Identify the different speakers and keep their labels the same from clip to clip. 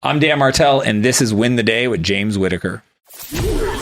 Speaker 1: I'm Dan Martell, and this is Win the Day with James Whittaker.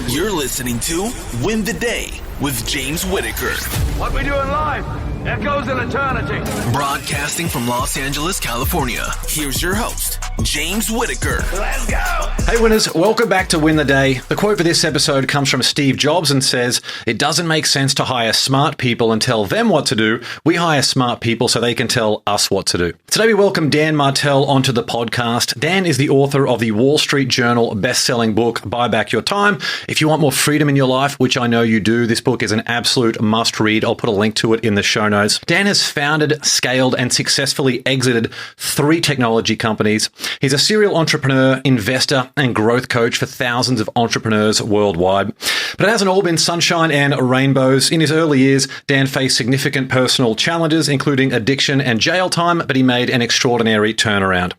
Speaker 2: You're listening to Win the Day with James Whittaker.
Speaker 3: What we do in life echoes in eternity.
Speaker 2: Broadcasting from Los Angeles, California. Here's your host, James Whittaker.
Speaker 3: Let's go.
Speaker 4: Hey winners, welcome back to Win the Day. The quote for this episode comes from Steve Jobs and says, "It doesn't make sense to hire smart people and tell them what to do. We hire smart people so they can tell us what to do." Today we welcome Dan Martell onto the podcast. Dan is the author of the Wall Street Journal best-selling book, Buy Back Your Time. If you want more freedom in your life, which I know you do, this book is an absolute must-read. I'll put a link to it in the show notes. Dan has founded, scaled, and successfully exited 3 technology companies. He's a serial entrepreneur, investor, and growth coach for thousands of entrepreneurs worldwide. But it hasn't all been sunshine and rainbows. In his early years, Dan faced significant personal challenges, including addiction and jail time, but he made an extraordinary turnaround.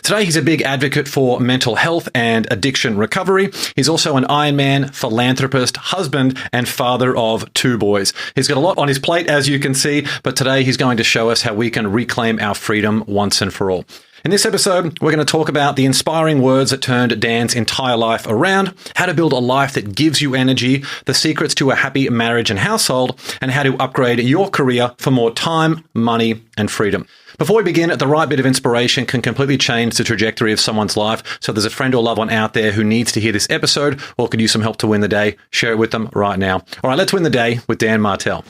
Speaker 4: Today, he's a big advocate for mental health and addiction recovery. He's also an Ironman, philanthropist, husband, and father of 2 boys. He's got a lot on his plate, as you can see, but today he's going to show us how we can reclaim our freedom once and for all. In this episode, we're going to talk about the inspiring words that turned Dan's entire life around, how to build a life that gives you energy, the secrets to a happy marriage and household, and how to upgrade your career for more time, money, and freedom. Before we begin, the right bit of inspiration can completely change the trajectory of someone's life. So if there's a friend or loved one out there who needs to hear this episode or could use some help to win the day, share it with them right now. All right, let's win the day with Dan Martell.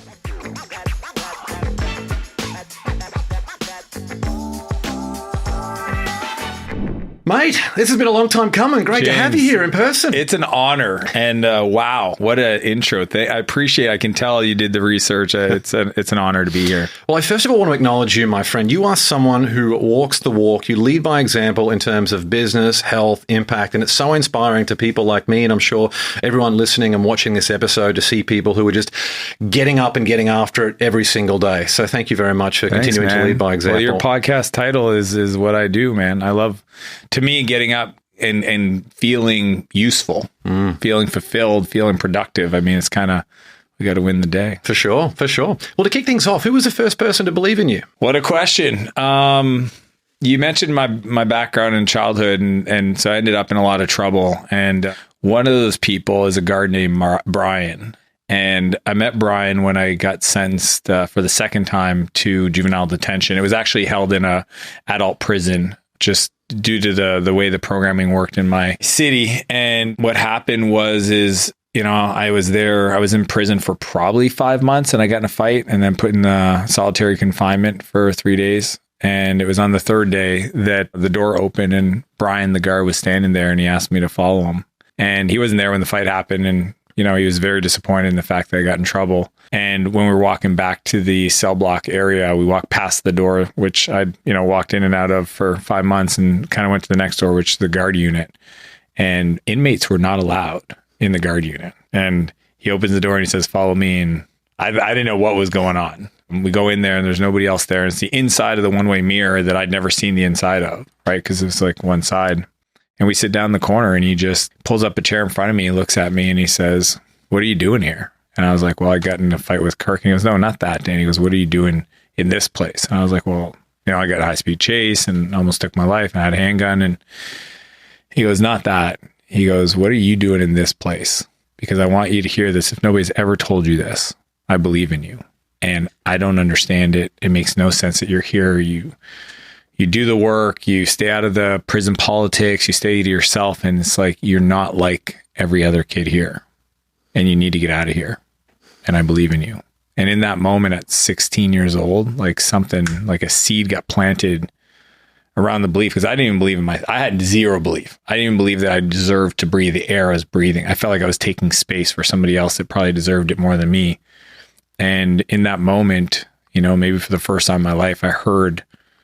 Speaker 4: Mate, this has been a long time coming. Great
Speaker 1: James,
Speaker 4: to have you here in person.
Speaker 1: It's an honor. And wow, what an intro. I appreciate it. I can tell you did the research. It's an honor to be here.
Speaker 4: Well, I first of all want to acknowledge you, my friend. You are someone who walks the walk. You lead by example in terms of business, health, impact. And it's so inspiring to people like me. And I'm sure everyone listening and watching this episode to see people who are just getting up and getting after it every single day. So thank you very much for continuing to lead by example.
Speaker 1: Well, your podcast title is what I do, man. I love, to me, getting up and feeling useful, feeling fulfilled, feeling productive. I mean, it's kind of, we got to win the day.
Speaker 4: For sure, for sure. Well, to kick things off, who was the first person to believe in you?
Speaker 1: What a question. You mentioned my background in childhood, and so I ended up in a lot of trouble. And one of those people is a guard named Brian. And I met Brian when I got sentenced for the second time to juvenile detention. It was actually held in a adult prison, just due to the way the programming worked in my city. And what happened was I was in prison for probably 5 months, and I got in a fight and then put in solitary confinement for 3 days. And it was on the 3rd day that the door opened and Brian, the guard, was standing there, and he asked me to follow him. And he wasn't there when the fight happened. And he was very disappointed in the fact that I got in trouble. And when we were walking back to the cell block area, we walked past the door, which I'd, walked in and out of for 5 months, and kind of went to the next door, which is the guard unit. And inmates were not allowed in the guard unit. And he opens the door and he says, "Follow me." And I didn't know what was going on. And we go in there and there's nobody else there. And it's the inside of the one-way mirror that I'd never seen the inside of, right? Because it's like one side. And we sit down in the corner, and he just pulls up a chair in front of me, looks at me, and he says, "What are you doing here?" And I was like, "Well, I got in a fight with Kirk." And he goes, "No, not that, Dan." He goes, "What are you doing in this place?" And I was like, "Well, I got a high-speed chase and almost took my life, and I had a handgun." And he goes, "Not that." He goes, "What are you doing in this place? Because I want you to hear this. If nobody's ever told you this, I believe in you. And I don't understand it. It makes no sense that you're here. You do the work, you stay out of the prison politics, you stay to yourself, and it's like, you're not like every other kid here, and you need to get out of here. And I believe in you." And in that moment at 16 years old, like something, like a seed got planted around the belief, because I didn't even believe I had zero belief. I didn't even believe that I deserved to breathe the air I was breathing. I felt like I was taking space for somebody else that probably deserved it more than me. And in that moment, maybe for the first time in my life, I heard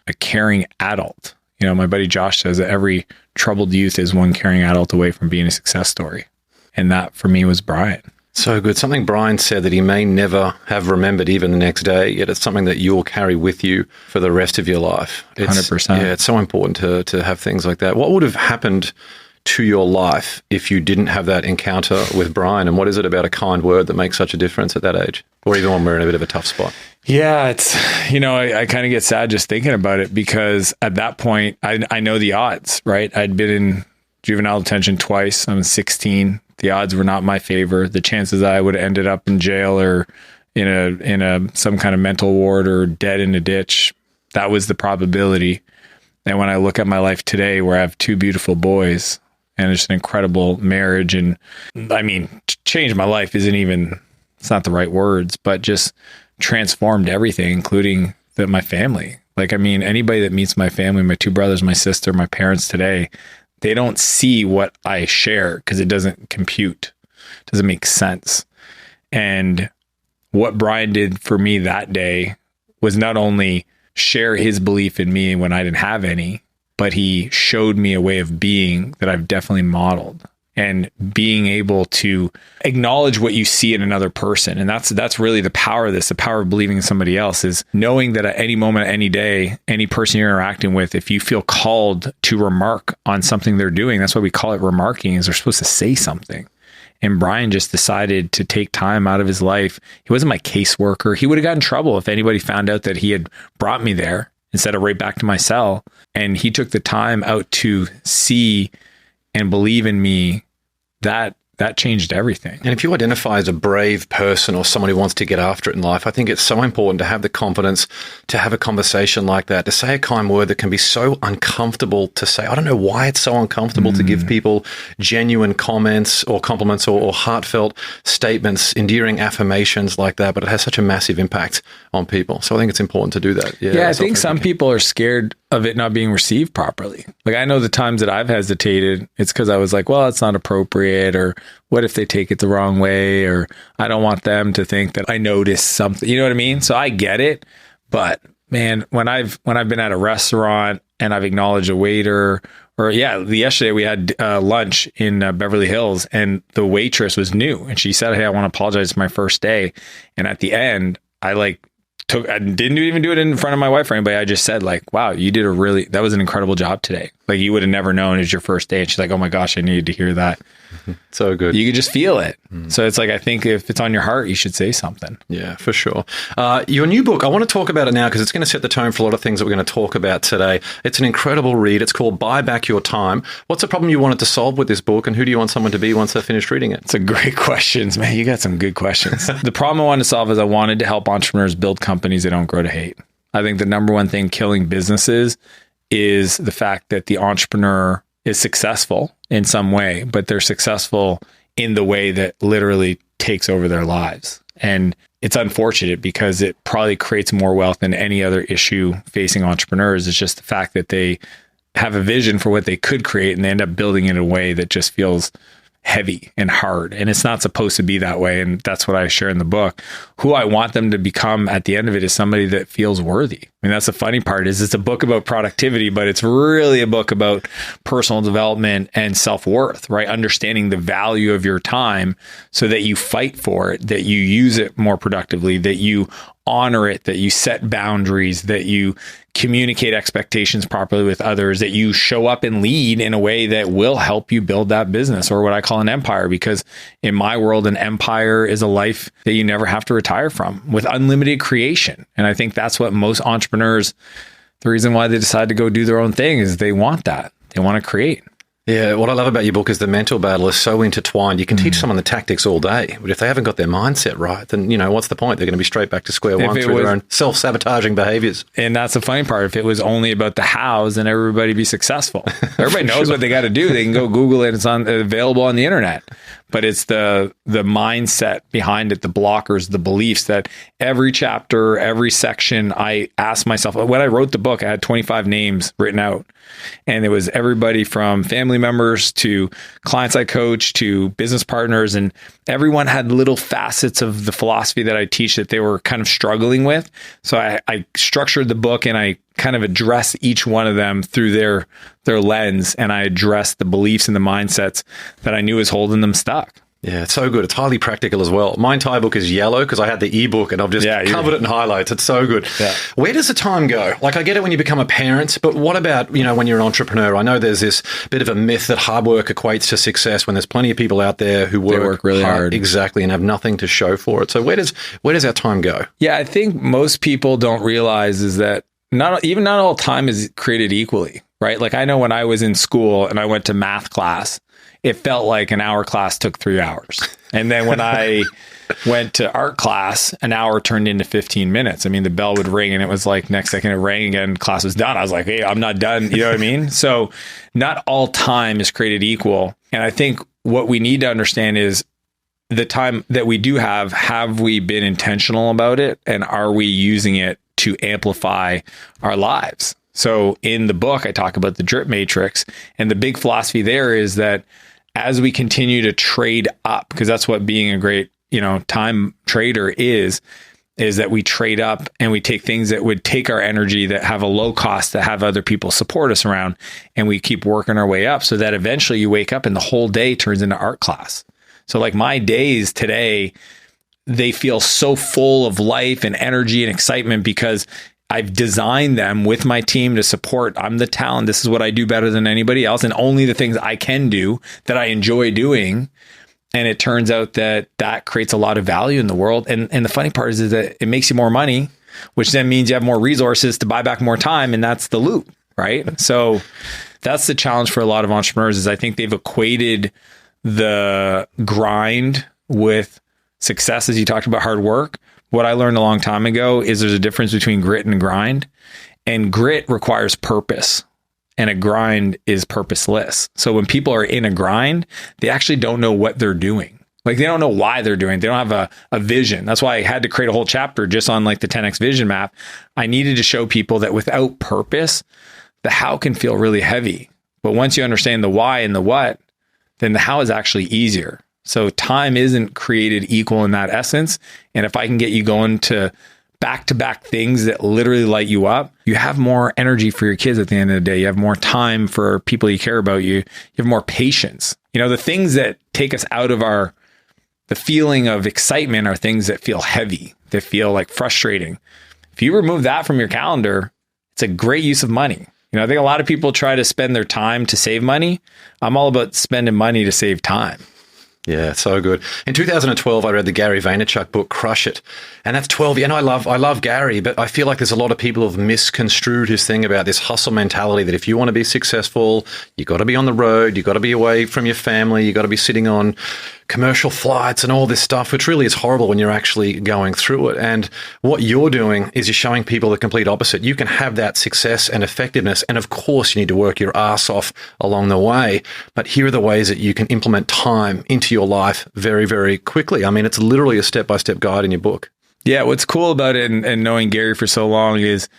Speaker 1: a caring adult. My buddy Josh says that every troubled youth is one caring adult away from being a success story. And that for me was Brian.
Speaker 4: So good. Something Brian said that he may never have remembered even the next day, yet it's something that you'll carry with you for the rest of your life.
Speaker 1: 100%.
Speaker 4: Yeah, it's so important to have things like that. What would have happened to your life if you didn't have that encounter with Brian? And what is it about a kind word that makes such a difference at that age? Or even when we're in a bit of a tough spot?
Speaker 1: Yeah, it's, I kind of get sad just thinking about it, because at that point, I know the odds, right? I'd been in juvenile detention twice. I was 16. The odds were not in my favor. The chances that I would have ended up in jail or in some kind of mental ward or dead in a ditch, that was the probability. And when I look at my life today, where I have two beautiful boys and it's an incredible marriage, and I mean, change my life it's not the right words, but just transformed everything, including my family. Like, I mean, anybody that meets my family, my two brothers, my sister, my parents today, they don't see what I share because it doesn't compute. It doesn't make sense. And what Brian did for me that day was not only share his belief in me when I didn't have any, but he showed me a way of being that I've definitely modeled, and being able to acknowledge what you see in another person. And that's really the power of this. The power of believing in somebody else is knowing that at any moment, any day, any person you're interacting with, if you feel called to remark on something they're doing, that's why we call it remarking, is they're supposed to say something. And Brian just decided to take time out of his life. He wasn't my caseworker. He would have gotten in trouble if anybody found out that he had brought me there instead of right back to my cell. And he took the time out to see and believe in me. That changed everything.
Speaker 4: And if you identify as a brave person or someone who wants to get after it in life, I think it's so important to have the confidence to have a conversation like that, to say a kind word that can be so uncomfortable to say. I don't know why it's so uncomfortable to give people genuine comments or compliments or heartfelt statements, endearing affirmations like that, but it has such a massive impact on people. So I think it's important to do that.
Speaker 1: Yeah, I think some people are scared of it not being received properly. Like, I know the times that I've hesitated, it's because I was like, well, it's not appropriate, or what if they take it the wrong way, or I don't want them to think that I noticed something. You know what I mean? So I get it, but man, when I've been at a restaurant and I've acknowledged a waiter, or yesterday we had lunch in Beverly Hills, and the waitress was new, and she said, "Hey, I want to apologize for my first day." And at the end, I didn't even do it in front of my wife or anybody. I just said, like, wow, that was an incredible job today. Like, you would have never known it was your first day. And she's like, oh my gosh, I needed to hear that.
Speaker 4: So good.
Speaker 1: You could just feel it. So it's like, I think if it's on your heart, you should say something.
Speaker 4: Yeah, for sure. Your new book, I want to talk about it now because it's going to set the tone for a lot of things that we're going to talk about today. It's an incredible read. It's called Buy Back Your Time. What's the problem you wanted to solve with this book, and who do you want someone to be once they're finished reading it?
Speaker 1: It's a great questions, man. You got some good questions. The problem I wanted to solve is I wanted to help entrepreneurs build companies they don't grow to hate. I think the number one thing killing businesses is the fact that the entrepreneur is successful in some way, but they're successful in the way that literally takes over their lives. And it's unfortunate because it probably creates more wealth than any other issue facing entrepreneurs. It's just the fact that they have a vision for what they could create and they end up building it in a way that just feels heavy and hard. And it's not supposed to be that way. And that's what I share in the book. Who I want them to become at the end of it is somebody that feels worthy. I mean, that's the funny part, is it's a book about productivity, but it's really a book about personal development and self-worth, right? Understanding the value of your time so that you fight for it, that you use it more productively, that you honor it, that you set boundaries, that you communicate expectations properly with others, that you show up and lead in a way that will help you build that business, or what I call an empire. Because in my world, an empire is a life that you never have to retire from, with unlimited creation. And I think that's what most entrepreneurs, the reason why they decide to go do their own thing is they want that. They want to create.
Speaker 4: Yeah, what I love about your book is the mental battle is so intertwined. You can teach someone the tactics all day, but if they haven't got their mindset right, then, what's the point? They're going to be straight back to square one through their own self-sabotaging behaviors.
Speaker 1: And that's the funny part. If it was only about the hows, then everybody be successful. Everybody knows what they got to do. They can go Google it. It's available on the internet. But it's the mindset behind it, the blockers, the beliefs that every chapter, every section, I asked myself, when I wrote the book, I had 25 names written out. And it was everybody from family members to clients I coach to business partners. And everyone had little facets of the philosophy that I teach that they were kind of struggling with. So I structured the book and I kind of address each one of them through their lens. And I addressed the beliefs and the mindsets that I knew was holding them stuck.
Speaker 4: Yeah, it's so good. It's highly practical as well. My entire book is yellow because I had the ebook and I've just covered it in highlights. It's so good.
Speaker 1: Yeah.
Speaker 4: Where does the time go? Like, I get it when you become a parent, but what about, when you're an entrepreneur? I know there's this bit of a myth that hard work equates to success when there's plenty of people out there who work
Speaker 1: really hard.
Speaker 4: Exactly, and have nothing to show for it. So where does our time go?
Speaker 1: Yeah, I think most people don't realize is that not all time is created equally, right? Like, I know when I was in school and I went to math class, it felt like an hour class took 3 hours. And then when I went to art class, an hour turned into 15 minutes. I mean, the bell would ring and it was like next second it rang again, class was done. I was like, hey, I'm not done. You know what I mean? So not all time is created equal. And I think what we need to understand is the time that we do have we been intentional about it? And are we using it to amplify our lives? So in the book, I talk about the drip matrix, and the big philosophy there is that as we continue to trade up, because that's what being a great, time trader is that we trade up and we take things that would take our energy that have a low cost, that have other people support us around, and we keep working our way up so that eventually you wake up and the whole day turns into art class. So like my days today, they feel so full of life and energy and excitement because I've designed them with my team to support. I'm the talent. This is what I do better than anybody else, and only the things I can do that I enjoy doing. And it turns out that creates a lot of value in the world. And the funny part is that it makes you more money, which then means you have more resources to buy back more time. And that's the loop, right? So that's the challenge for a lot of entrepreneurs is I think they've equated the grind with success, as you talked about hard work. What I learned a long time ago is there's a difference between grit and grind, and grit requires purpose and a grind is purposeless. So when people are in a grind, they actually don't know what they're doing. Like they don't know why they're doing it. They don't have a vision. That's why I had to create a whole chapter just on like the 10X vision map. I needed to show people that without purpose, the how can feel really heavy. But once you understand the why and the what, then the how is actually easier. So time isn't created equal in that essence. And if I can get you going to back-to-back things that literally light you up, you have more energy for your kids at the end of the day. You have more time for people you care about. You have more patience. The things that take us out of the feeling of excitement are things that feel heavy, that feel like frustrating. If you remove that from your calendar, it's a great use of money. I think a lot of people try to spend their time to save money. I'm all about spending money to save time.
Speaker 4: Yeah, so good. In 2012, I read the Gary Vaynerchuk book, Crush It. And that's 12. And I love Gary, but I feel like there's a lot of people who have misconstrued his thing about this hustle mentality that if you want to be successful, you got to be on the road, you got to be away from your family, you got to be sitting on commercial flights and all this stuff, which really is horrible when you're actually going through it. And what you're doing is you're showing people the complete opposite. You can have that success and effectiveness. And of course, you need to work your ass off along the way. But here are the ways that you can implement time into your life very, very quickly. I mean, it's literally a step-by-step guide in your book.
Speaker 1: Yeah. What's cool about it and knowing Gary for so long is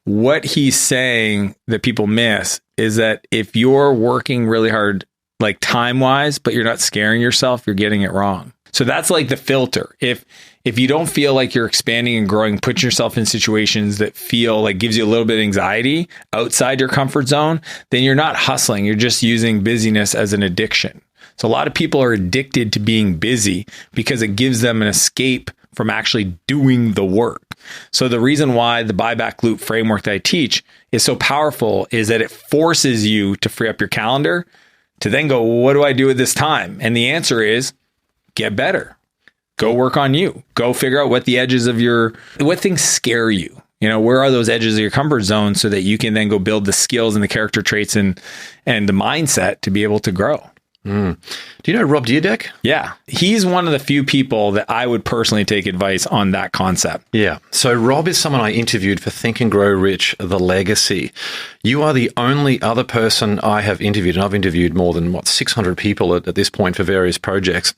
Speaker 1: what he's saying that people miss is that if you're working really hard, like time-wise, but you're not scaring yourself, you're getting it wrong. So that's like the filter. If you don't feel like you're expanding and growing, put yourself in situations that feel like gives you a little bit of anxiety outside your comfort zone, then you're not hustling. You're just using busyness as an addiction. So a lot of people are addicted to being busy because it gives them an escape from actually doing the work. So the reason why the buyback loop framework that I teach is so powerful is that it forces you to free up your calendar to then go, what do I do with this time? And the answer is get better. Go work on you. Go figure out what the edges of what things scare you. Where are those edges of your comfort zone so that you can then go build the skills and the character traits and the mindset to be able to grow.
Speaker 4: Do you know Rob Dyrdek?
Speaker 1: Yeah. He's one of the few people that I would personally take advice on that concept.
Speaker 4: Yeah. So Rob is someone I interviewed for Think and Grow Rich, The Legacy. You are the only other person I have interviewed, and I've interviewed more than, 600 people at this point for various projects.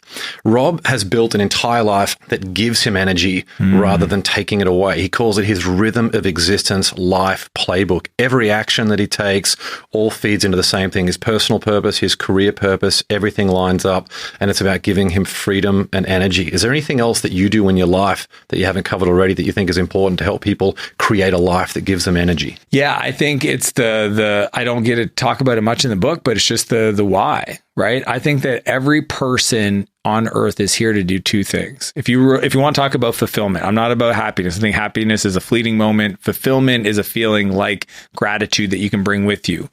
Speaker 4: Rob has built an entire life that gives him energy rather than taking it away. He calls it his rhythm of existence life playbook. Every action that he takes all feeds into the same thing, his personal purpose, his career purpose, purpose, everything lines up, and it's about giving him freedom and energy. Is there anything else that you do in your life that you haven't covered already that you think is important to help people create a life that gives them energy?
Speaker 1: Yeah, I think it's the I don't get to talk about it much in the book, but it's just the why, right? I think that every person on earth is here to do two things. If you want to talk about fulfillment, I'm not about happiness. I think happiness is a fleeting moment. Fulfillment is a feeling like gratitude that you can bring with you.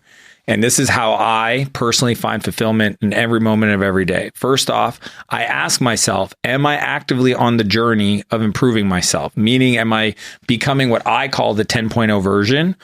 Speaker 1: And this is how I personally find fulfillment in every moment of every day. First off, I ask myself, am I actively on the journey of improving myself? Meaning, am I becoming what I call the 10.0 version?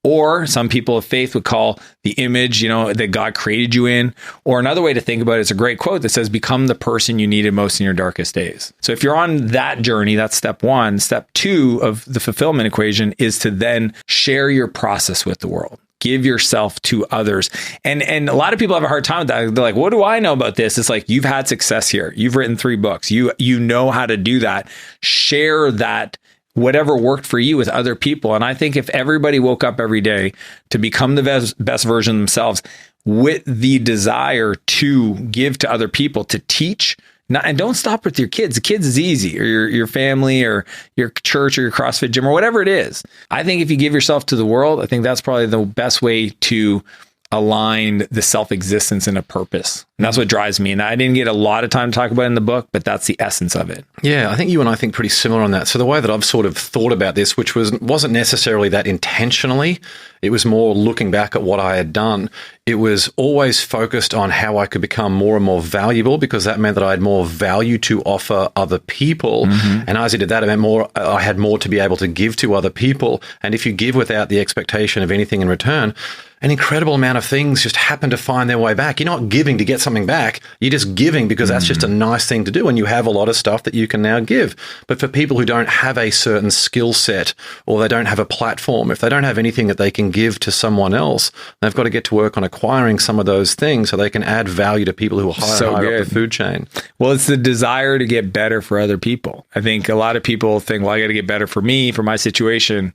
Speaker 1: Or some people of faith would call the image, that God created you in. Or another way to think about it is a great quote that says, become the person you needed most in your darkest days. So if you're on that journey, that's step one. Step two of the fulfillment equation is to then share your process with the world. Give yourself to others. And a lot of people have a hard time with that. They're like, what do I know about this? It's like, you've had success here. You've written 3 books. You know how to do that. Share that, whatever worked for you, with other people. And I think if everybody woke up every day to become the best version of themselves with the desire to give to other people, to teach, and don't stop with your kids. The kids is easy, or your family, or your church, or your CrossFit gym, or whatever it is. I think if you give yourself to the world, I think that's probably the best way to align the self-existence and a purpose. And that's what drives me. And I didn't get a lot of time to talk about it in the book, but that's the essence of it.
Speaker 4: Yeah, I think you and I think pretty similar on that. So the way that I've sort of thought about this, which wasn't necessarily that intentionally, it was more looking back at what I had done. It was always focused on how I could become more and more valuable, because that meant that I had more value to offer other people. Mm-hmm. And as I did that, it meant I had more to be able to give to other people. And if you give without the expectation of anything in return, an incredible amount of things just happen to find their way back. You're not giving to get something back. You're just giving because that's just a nice thing to do. And you have a lot of stuff that you can now give. But for people who don't have a certain skill set, or they don't have a platform, if they don't have anything that they can give to someone else, they've got to get to work on acquiring some of those things so they can add value to people who are higher up the food chain.
Speaker 1: Well, it's the desire to get better for other people. I think a lot of people think, well, I got to get better for me, for my situation.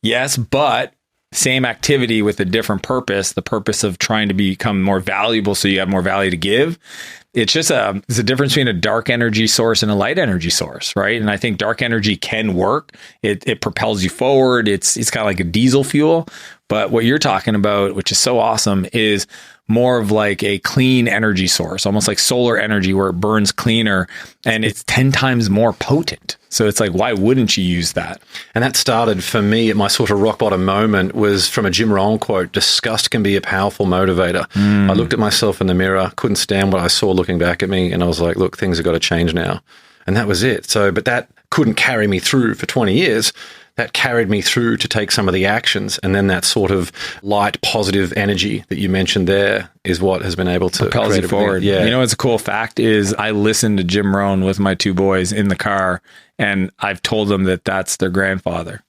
Speaker 1: Yes, but same activity with a different purpose, the purpose of trying to become more valuable so you have more value to give. It's just it's a difference between a dark energy source and a light energy source, right? And I think dark energy can work. It propels you forward. It's kind of like a diesel fuel. But what you're talking about, which is so awesome, is more of like a clean energy source, almost like solar energy, where it burns cleaner and it's 10 times more potent. So it's like, why wouldn't you use that?
Speaker 4: And that started for me at my sort of rock bottom moment was from a Jim Rohn quote, disgust can be a powerful motivator. I looked at myself in the mirror, couldn't stand what I saw looking back at me. And I was like, look, things have got to change now. And that was it. So, but that couldn't carry me through for 20 years. That carried me through to take some of the actions. And then that sort of light, positive energy that you mentioned there is what has been able to
Speaker 1: propel you forward.
Speaker 4: Yeah.
Speaker 1: You know, what's a cool fact is I listened to Jim Rohn with my 2 boys in the car, and I've told them that that's their grandfather.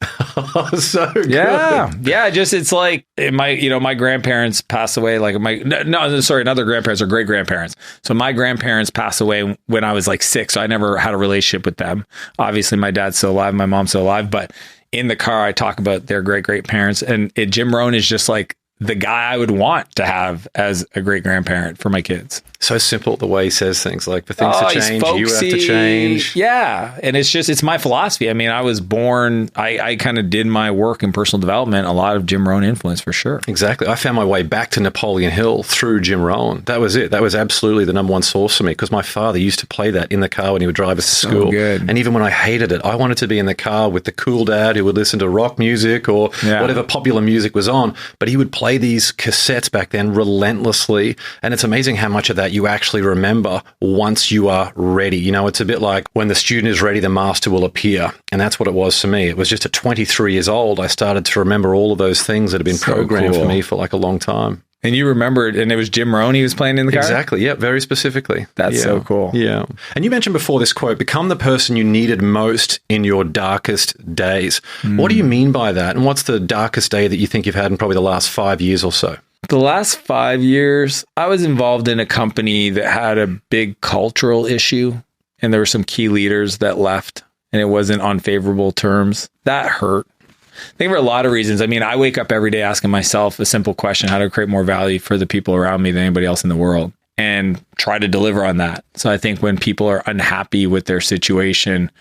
Speaker 4: So good.
Speaker 1: Yeah. Just, it's like my grandparents passed away. Like another grandparents or great grandparents. So my grandparents passed away when I was like 6. So I never had a relationship with them. Obviously, my dad's still alive, my mom's still alive, but in the car, I talk about their great parents, and Jim Rohn is just like the guy I would want to have as a great grandparent for my kids.
Speaker 4: So simple the way he says things, like for things to change, you have to change.
Speaker 1: Yeah. And it's my philosophy. I mean, I was born, I kind of did my work in personal development, a lot of Jim Rohn influence for sure.
Speaker 4: Exactly. I found my way back to Napoleon Hill through Jim Rohn. That was it. That was absolutely the number one source for me, because my father used to play that in the car when he would drive us to school.
Speaker 1: Good.
Speaker 4: And even when I hated it, I wanted to be in the car with the cool dad who would listen to rock music or whatever popular music was on. But he would play these cassettes back then relentlessly. And it's amazing how much of that you actually remember once you are ready. You know, it's a bit like when the student is ready, the master will appear. And that's what it was for me. It was just at 23 years old, I started to remember all of those things that had been programmed for me for like a long time.
Speaker 1: And you remembered, and it was Jim Rohn he was playing in the car?
Speaker 4: Exactly. Yeah, very specifically.
Speaker 1: That's so cool.
Speaker 4: Yeah. And you mentioned before this quote, become the person you needed most in your darkest days. What do you mean by that? And what's the darkest day that you think you've had in probably the last 5 years or so?
Speaker 1: The last 5 years, I was involved in a company that had a big cultural issue, and there were some key leaders that left, and it wasn't on favorable terms. That hurt. I think for a lot of reasons. I mean, I wake up every day asking myself a simple question: how to create more value for the people around me than anybody else in the world. and try to deliver on that. So I think when people are unhappy with their situation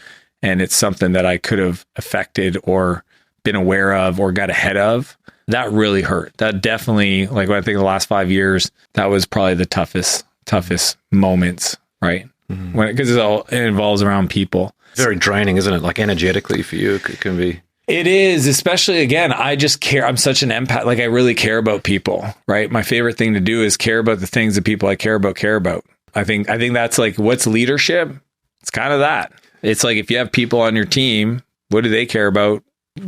Speaker 1: and it's something that I could have affected or been aware of or got ahead of, that really hurt. That definitely, like when I think of the last 5 years, that was probably the toughest moments, right? Mm-hmm. Because it involves around people.
Speaker 4: Very draining, isn't it? Like energetically for you, it can be.
Speaker 1: It is, especially again, I just care. I'm such an empath. Like I really care about people, right? My favorite thing to do is care about the things that people I care about. I think that's like, what's leadership? It's kind of that. It's like, if you have people on your team, what do they care about?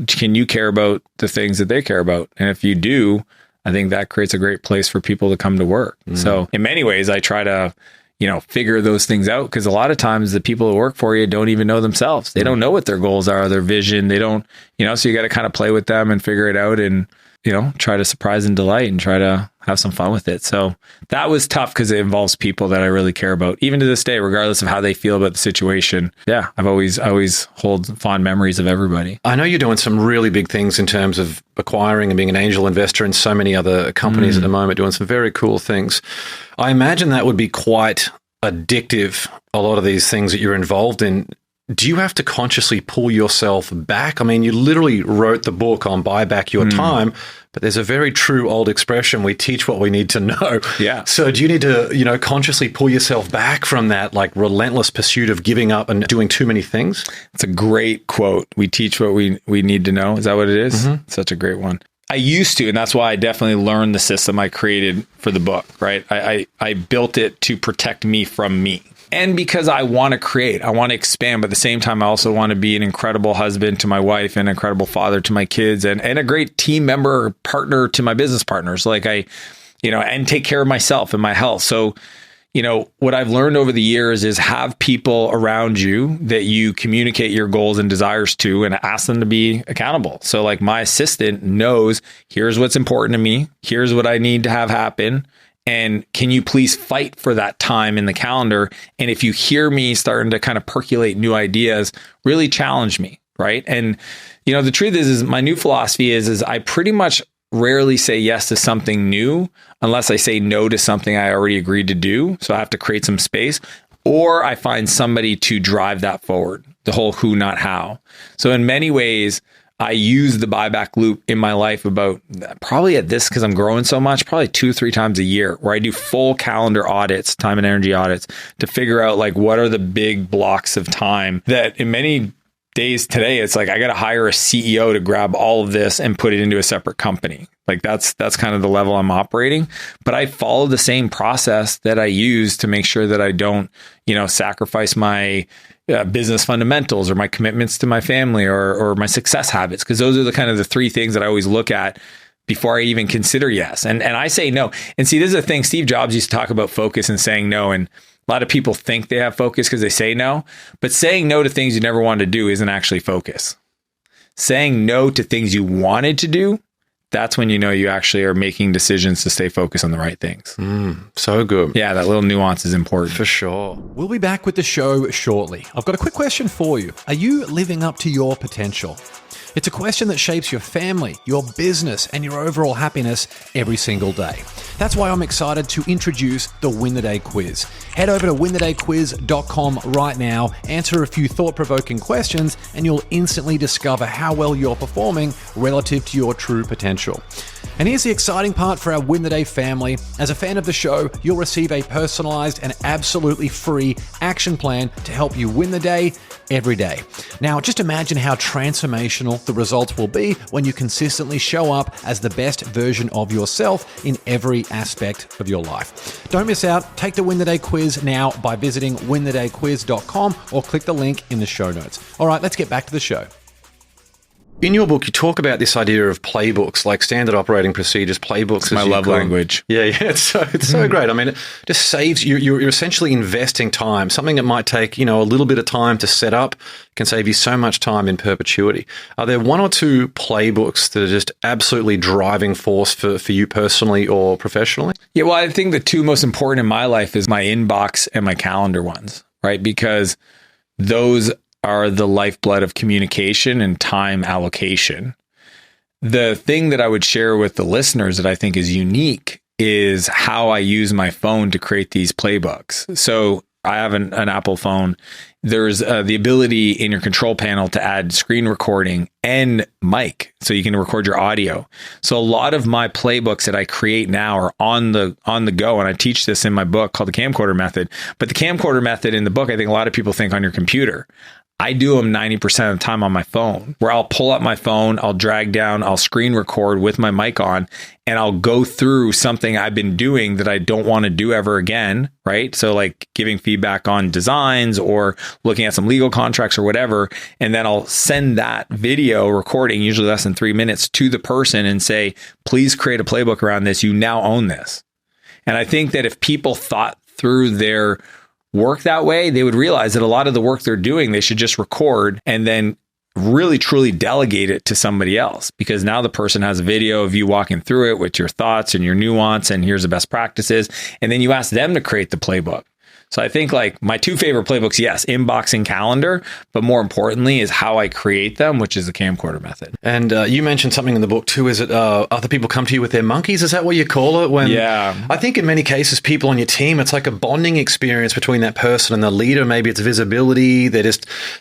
Speaker 1: Can you care about the things that they care about? And if you do, I think that creates a great place for people to come to work. Mm. So in many ways, I try to, figure those things out, because a lot of times the people who work for you don't even know themselves. They don't know what their goals are, their vision. They don't, so you got to kind of play with them and figure it out and, try to surprise and delight and try to have some fun with it. So that was tough because it involves people that I really care about, even to this day, regardless of how they feel about the situation. Yeah, I always hold fond memories of everybody.
Speaker 4: I know you're doing some really big things in terms of acquiring and being an angel investor in so many other companies at the moment, doing some very cool things. I imagine that would be quite addictive, a lot of these things that you're involved in. Do you have to consciously pull yourself back? I mean, you literally wrote the book on buy back your time, but there's a very true old expression, we teach what we need to know.
Speaker 1: Yeah.
Speaker 4: So do you need to, consciously pull yourself back from that like relentless pursuit of giving up and doing too many things?
Speaker 1: It's a great quote. We teach what we need to know. Is that what it is? Mm-hmm. Such a great one. I used to, and that's why I definitely learned the system I created for the book, right? I built it to protect me from me. And because I want to create, I want to expand, but at the same time, I also want to be an incredible husband to my wife, and an incredible father to my kids, and a great team member or partner to my business partners. Like and take care of myself and my health. So, what I've learned over the years is have people around you that you communicate your goals and desires to, and ask them to be accountable. So like my assistant knows, here's what's important to me. Here's what I need to have happen. And can you please fight for that time in the calendar? And if you hear me starting to kind of percolate new ideas, really challenge me, right? And, the truth is my new philosophy is I pretty much rarely say yes to something new unless I say no to something I already agreed to do. So I have to create some space, or I find somebody to drive that forward, the whole who, not how. So in many ways, I use the buyback loop in my life about probably at this, because I'm growing so much, probably 2-3 times a year, where I do full calendar audits, time and energy audits, to figure out like what are the big blocks of time that in many days today, it's like I got to hire a CEO to grab all of this and put it into a separate company. Like that's kind of the level I'm operating. But I follow the same process that I use to make sure that I don't, sacrifice my business fundamentals or my commitments to my family or my success habits, because those are the kind of the 3 things that I always look at before I even consider yes. And I say no. And see, this is the thing. Steve Jobs used to talk about focus and saying no. And a lot of people think they have focus because they say no, but saying no to things you never wanted to do isn't actually focus. Saying no to things you wanted to do, that's when you actually are making decisions to stay focused on the right things.
Speaker 4: So good.
Speaker 1: Yeah, that little nuance is important.
Speaker 4: For sure.
Speaker 5: We'll be back with the show shortly. I've got a quick question for you. Are you living up to your potential? It's a question that shapes your family, your business, and your overall happiness every single day. That's why I'm excited to introduce the Win the Day quiz. Head over to winthedayquiz.com right now, answer a few thought-provoking questions, and you'll instantly discover how well you're performing relative to your true potential. And here's the exciting part for our Win the Day family. As a fan of the show, you'll receive a personalized and absolutely free action plan to help you win the day every day. Now, just imagine how transformational the results will be when you consistently show up as the best version of yourself in every aspect of your life. Don't miss out. Take the Win the Day quiz now by visiting winthedayquiz.com or click the link in the show notes. All right, let's get back to the show.
Speaker 4: In your book, you talk about this idea of playbooks, like standard operating procedures, playbooks.
Speaker 1: It's my love language.
Speaker 4: Yeah, it's so great. I mean, it just saves you. You're essentially investing time. Something that might take, a little bit of time to set up can save you so much time in perpetuity. Are there 1 or 2 playbooks that are just absolutely driving force for you personally or professionally?
Speaker 1: Yeah, well, I think the 2 most important in my life is my inbox and my calendar ones, right? Because those are the lifeblood of communication and time allocation. The thing that I would share with the listeners that I think is unique is how I use my phone to create these playbooks. So I have an Apple phone. There's the ability in your control panel to add screen recording and mic, so you can record your audio. So a lot of my playbooks that I create now are on the go, and I teach this in my book called the Camcorder Method. But the Camcorder Method in the book, I think a lot of people think on your computer. I do them 90% of the time on my phone, where I'll pull up my phone, I'll drag down, I'll screen record with my mic on, and I'll go through something I've been doing that I don't want to do ever again, right? So like giving feedback on designs or looking at some legal contracts or whatever. And then I'll send that video recording, usually less than 3 minutes, to the person and say, please create a playbook around this. You now own this. And I think that if people thought through their work that way, they would realize that a lot of the work they're doing, they should just record and then really truly delegate it to somebody else, because now the person has a video of you walking through it with your thoughts and your nuance, and here's the best practices. And then you ask them to create the playbook. So I think like my two favorite playbooks, yes, inbox and calendar, but more importantly is how I create them, which is the Camcorder Method.
Speaker 4: And you mentioned something in the book too. Is it other people come to you with their monkeys? Is that what you call it? When
Speaker 1: Yeah.
Speaker 4: I think in many cases, people on your team, it's like a bonding experience between that person and the leader. Maybe it's visibility. They're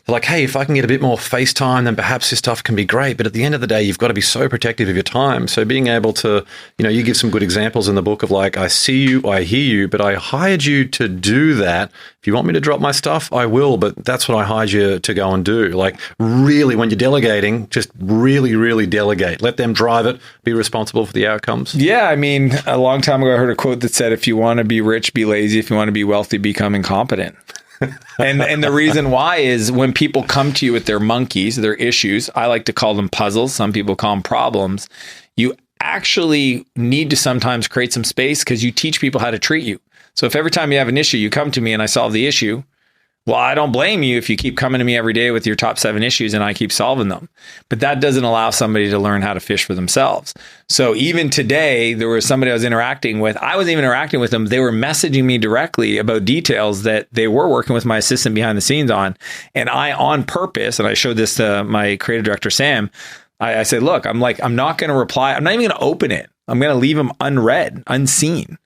Speaker 4: like, hey, if I can get a bit more face time, then perhaps this stuff can be great. But at the end of the day, you've got to be so protective of your time. So being able to, you give some good examples in the book of like, I see you, I hear you, but I hired you to do that. If you want me to drop my stuff, I will, but that's what I hired you to go and do. Like really, when you're delegating, just really, really delegate. Let them drive it. Be responsible for the outcomes.
Speaker 1: Yeah. I mean, a long time ago, I heard a quote that said, if you want to be rich, be lazy. If you want to be wealthy, become incompetent. and the reason why is when people come to you with their monkeys, their issues, I like to call them puzzles. Some people call them problems. You actually need to sometimes create some space because you teach people how to treat you. So if every time you have an issue, you come to me and I solve the issue, well, I don't blame you if you keep coming to me every day with your top 7 issues and I keep solving them. But that doesn't allow somebody to learn how to fish for themselves. So even today, there was somebody I was interacting with. I wasn't even interacting with them. They were messaging me directly about details that they were working with my assistant behind the scenes on. And I, on purpose, and I showed this to my creative director, Sam, I said, look, I'm not going to reply. I'm not even going to open it. I'm going to leave them unread, unseen.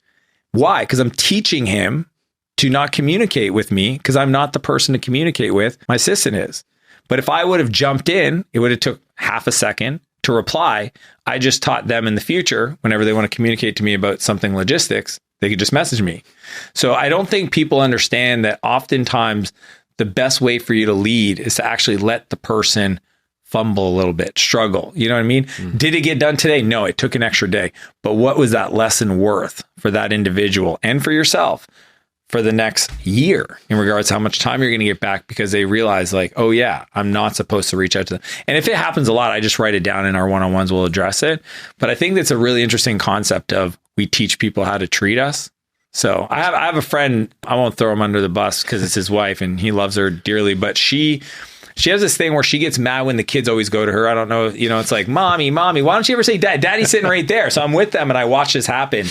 Speaker 1: Why? Because I'm teaching him to not communicate with me because I'm not the person to communicate with. My assistant is. But if I would have jumped in, it would have took half a second to reply. I just taught them in the future, whenever they want to communicate to me about something logistics, they could just message me. So I don't think people understand that oftentimes the best way for you to lead is to actually let the person fumble a little bit, struggle. You know what I mean? Mm-hmm. Did it get done today? No, it took an extra day. But what was that lesson worth for that individual and for yourself for the next year in regards to how much time you're going to get back, because they realize like, oh yeah, I'm not supposed to reach out to them. And if it happens a lot, I just write it down in our one-on-ones, we'll address it. But I think that's a really interesting concept of we teach people how to treat us. So I have a friend, I won't throw him under the bus because it's his wife and he loves her dearly, but she has this thing where she gets mad when the kids always go to her. I don't know, it's like, mommy, why don't you ever say dad? Daddy's sitting right there. So I'm with them and I watch this happen.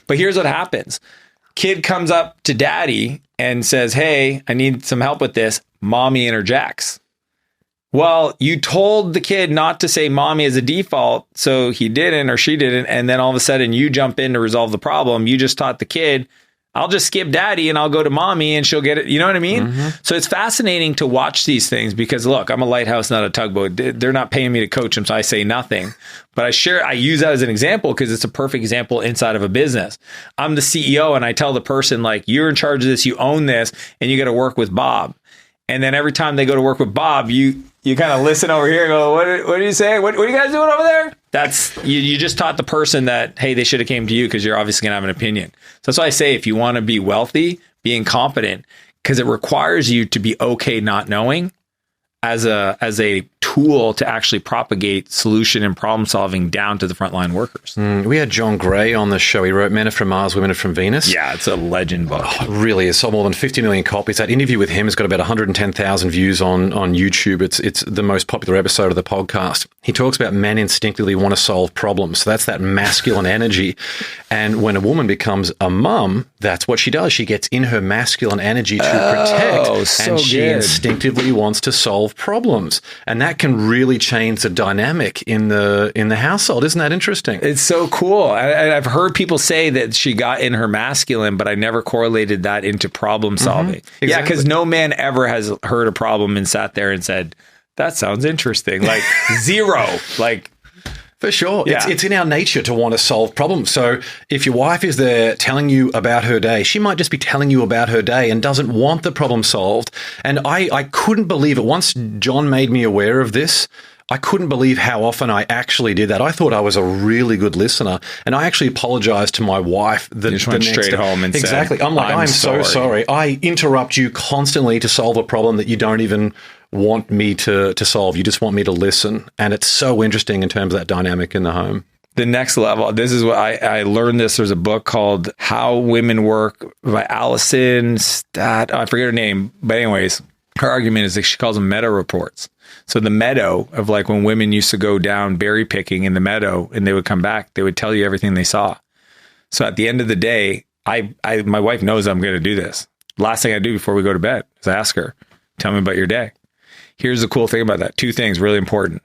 Speaker 1: But here's what happens. Kid comes up to daddy and says, hey, I need some help with this. Mommy interjects. Well, you told the kid not to say mommy as a default, so he didn't or she didn't. And then all of a sudden you jump in to resolve the problem. You just taught the kid, I'll just skip daddy and I'll go to mommy and she'll get it. You know what I mean? Mm-hmm. So it's fascinating to watch these things because look, I'm a lighthouse, not a tugboat. They're not paying me to coach them, so I say nothing. But I use that as an example because it's a perfect example inside of a business. I'm the CEO and I tell the person like, you're in charge of this, you own this, and you got to work with Bob. And then every time they go to work with Bob, you kind of listen over here and go, what are you saying? What are you guys doing over there? That's you just taught the person that, hey, they should have came to you because you're obviously going to have an opinion. So that's why I say, if you want to be wealthy, be incompetent, because it requires you to be okay not knowing as a tool to actually propagate solution and problem solving down to the frontline workers.
Speaker 4: We had John Gray on the show. He wrote Men Are From Mars, Women Are From Venus.
Speaker 1: Yeah, it's a legend book.
Speaker 4: Oh, it really is. Sold more than 50 million copies. That interview with him has got about 110,000 views on YouTube. It's the most popular episode of the podcast. He talks about men instinctively want to solve problems. So that's that masculine energy. And when a woman becomes a mum, that's what she does. She gets in her masculine energy to protect.
Speaker 1: So
Speaker 4: and she
Speaker 1: good.
Speaker 4: instinctively wants to solve problems. And that can really change the dynamic in the household. Isn't that interesting?
Speaker 1: It's so cool. I've heard people say that she got in her masculine, but I never correlated that into problem solving.
Speaker 4: Exactly.
Speaker 1: Yeah, because no man ever has heard a problem and sat there and said, that sounds interesting. Like zero. Like,
Speaker 4: for sure.
Speaker 1: Yeah.
Speaker 4: It's in our nature to want to solve problems. So if your wife is there telling you about her day, she might just be telling you about her day and doesn't want the problem solved. And I couldn't believe it. Once John made me aware of this, I couldn't believe how often I actually did that. I thought I was a really good listener, and I actually apologized to my wife.
Speaker 1: You just went straight home and
Speaker 4: exactly.
Speaker 1: said,
Speaker 4: I'm like, I'm so sorry. I interrupt you constantly to solve a problem that you don't even want me to solve. You just want me to listen. And it's so interesting in terms of that dynamic in the home.
Speaker 1: The next level, this is what I learned this. There's a book called How Women Work by Allison Stott. I forget her name. But anyways, her argument is that she calls them meta reports. So the meadow of like when women used to go down berry picking in the meadow and they would come back, they would tell you everything they saw. So at the end of the day, my wife knows I'm going to do this. Last thing I do before we go to bed is I ask her, tell me about your day. Here's the cool thing about that. Two things really important.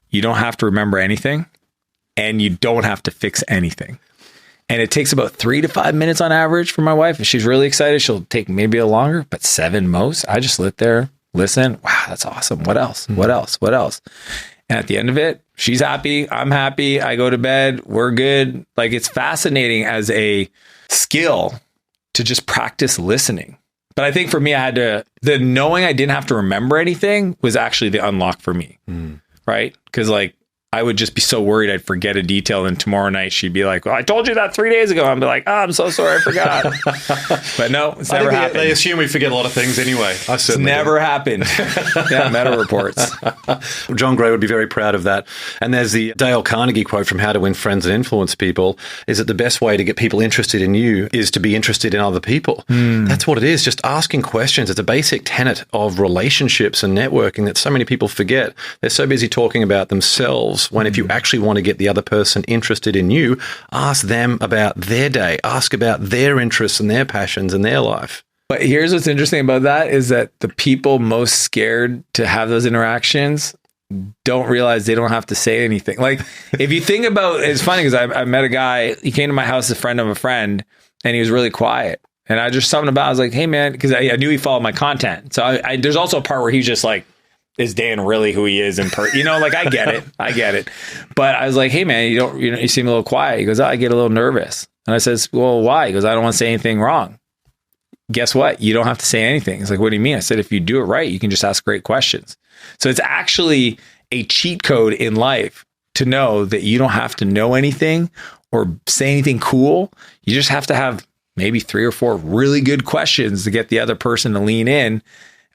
Speaker 1: You don't have to remember anything and you don't have to fix anything. And it takes about 3 to 5 minutes on average for my wife. If she's really excited, she'll take maybe a longer, but 7 most. I just sit there, listen. Wow, that's awesome. What else? What else? What else? And at the end of it, she's happy. I'm happy. I go to bed. We're good. Like, it's fascinating as a skill to just practice listening. But I think for me, the knowing I didn't have to remember anything was actually the unlock for me. Right? Because like, I would just be so worried I'd forget a detail. And tomorrow night she'd be like, well, I told you that 3 days ago. I'd be like, oh, I'm so sorry. I forgot. But no, it's never happened.
Speaker 4: They assume we forget a lot of things anyway.
Speaker 1: It's never happened. Yeah, meta reports.
Speaker 4: John Gray would be very proud of that. And there's the Dale Carnegie quote from How to Win Friends and Influence People, is that the best way to get people interested in you is to be interested in other people. That's what it is. Just asking questions. It's a basic tenet of relationships and networking that so many people forget. They're so busy talking about themselves, when if you actually want to get the other person interested in you, ask them about their day, ask about their interests and their passions and their life.
Speaker 1: But here's what's interesting about that is that the people most scared to have those interactions don't realize they don't have to say anything. Like, if you think about, it's funny because I met a guy, he came to my house, a friend of a friend, and he was really quiet. And I just something about, I was like, hey man, because I knew he followed my content. So there's also a part where he's just like, is Dan really who he is in person? Like, I get it. But I was like, hey man, you seem a little quiet. He goes, oh, I get a little nervous. And I says, well, why? He goes, I don't want to say anything wrong. Guess what? You don't have to say anything. He's like, what do you mean? I said, if you do it right, you can just ask great questions. So it's actually a cheat code in life to know that you don't have to know anything or say anything cool. You just have to have maybe 3 or 4 really good questions to get the other person to lean in.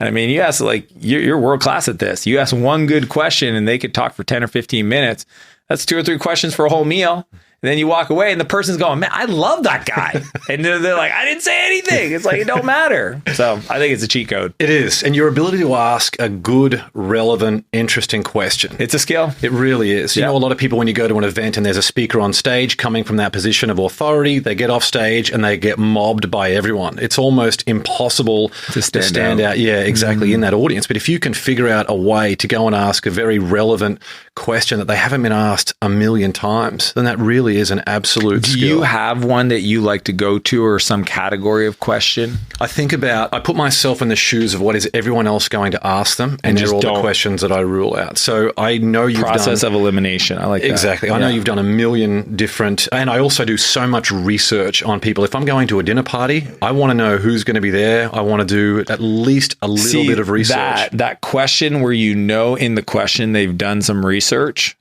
Speaker 1: And I mean, you ask, like, you're world class at this. You ask one good question and they could talk for 10 or 15 minutes. That's 2 or 3 questions for a whole meal. And then you walk away and the person's going, man, I love that guy. And they're like, I didn't say anything. It's like, it don't matter. So I think it's a cheat code.
Speaker 4: It is. And your ability to ask a good, relevant, interesting question.
Speaker 1: It's a skill.
Speaker 4: It really is. You know, a lot of people, when you go to an event and there's a speaker on stage coming from that position of authority, they get off stage and they get mobbed by everyone. It's almost impossible to stand out. Yeah, exactly. In that audience. But if you can figure out a way to go and ask a very relevant question that they haven't been asked a million times, then that really is an absolute skill.
Speaker 1: Do you have one that you like to go to, or some category of question?
Speaker 4: I put myself in the shoes of what is everyone else going to ask them, and they're all the questions that I rule out. So I know you've
Speaker 1: process of elimination. I like that.
Speaker 4: Exactly. I know you've done a million different, and I also do so much research on people. If I'm going to a dinner party, I want to know who's going to be there. I want to do at least a little bit of research.
Speaker 1: That question where in the question they've done some research,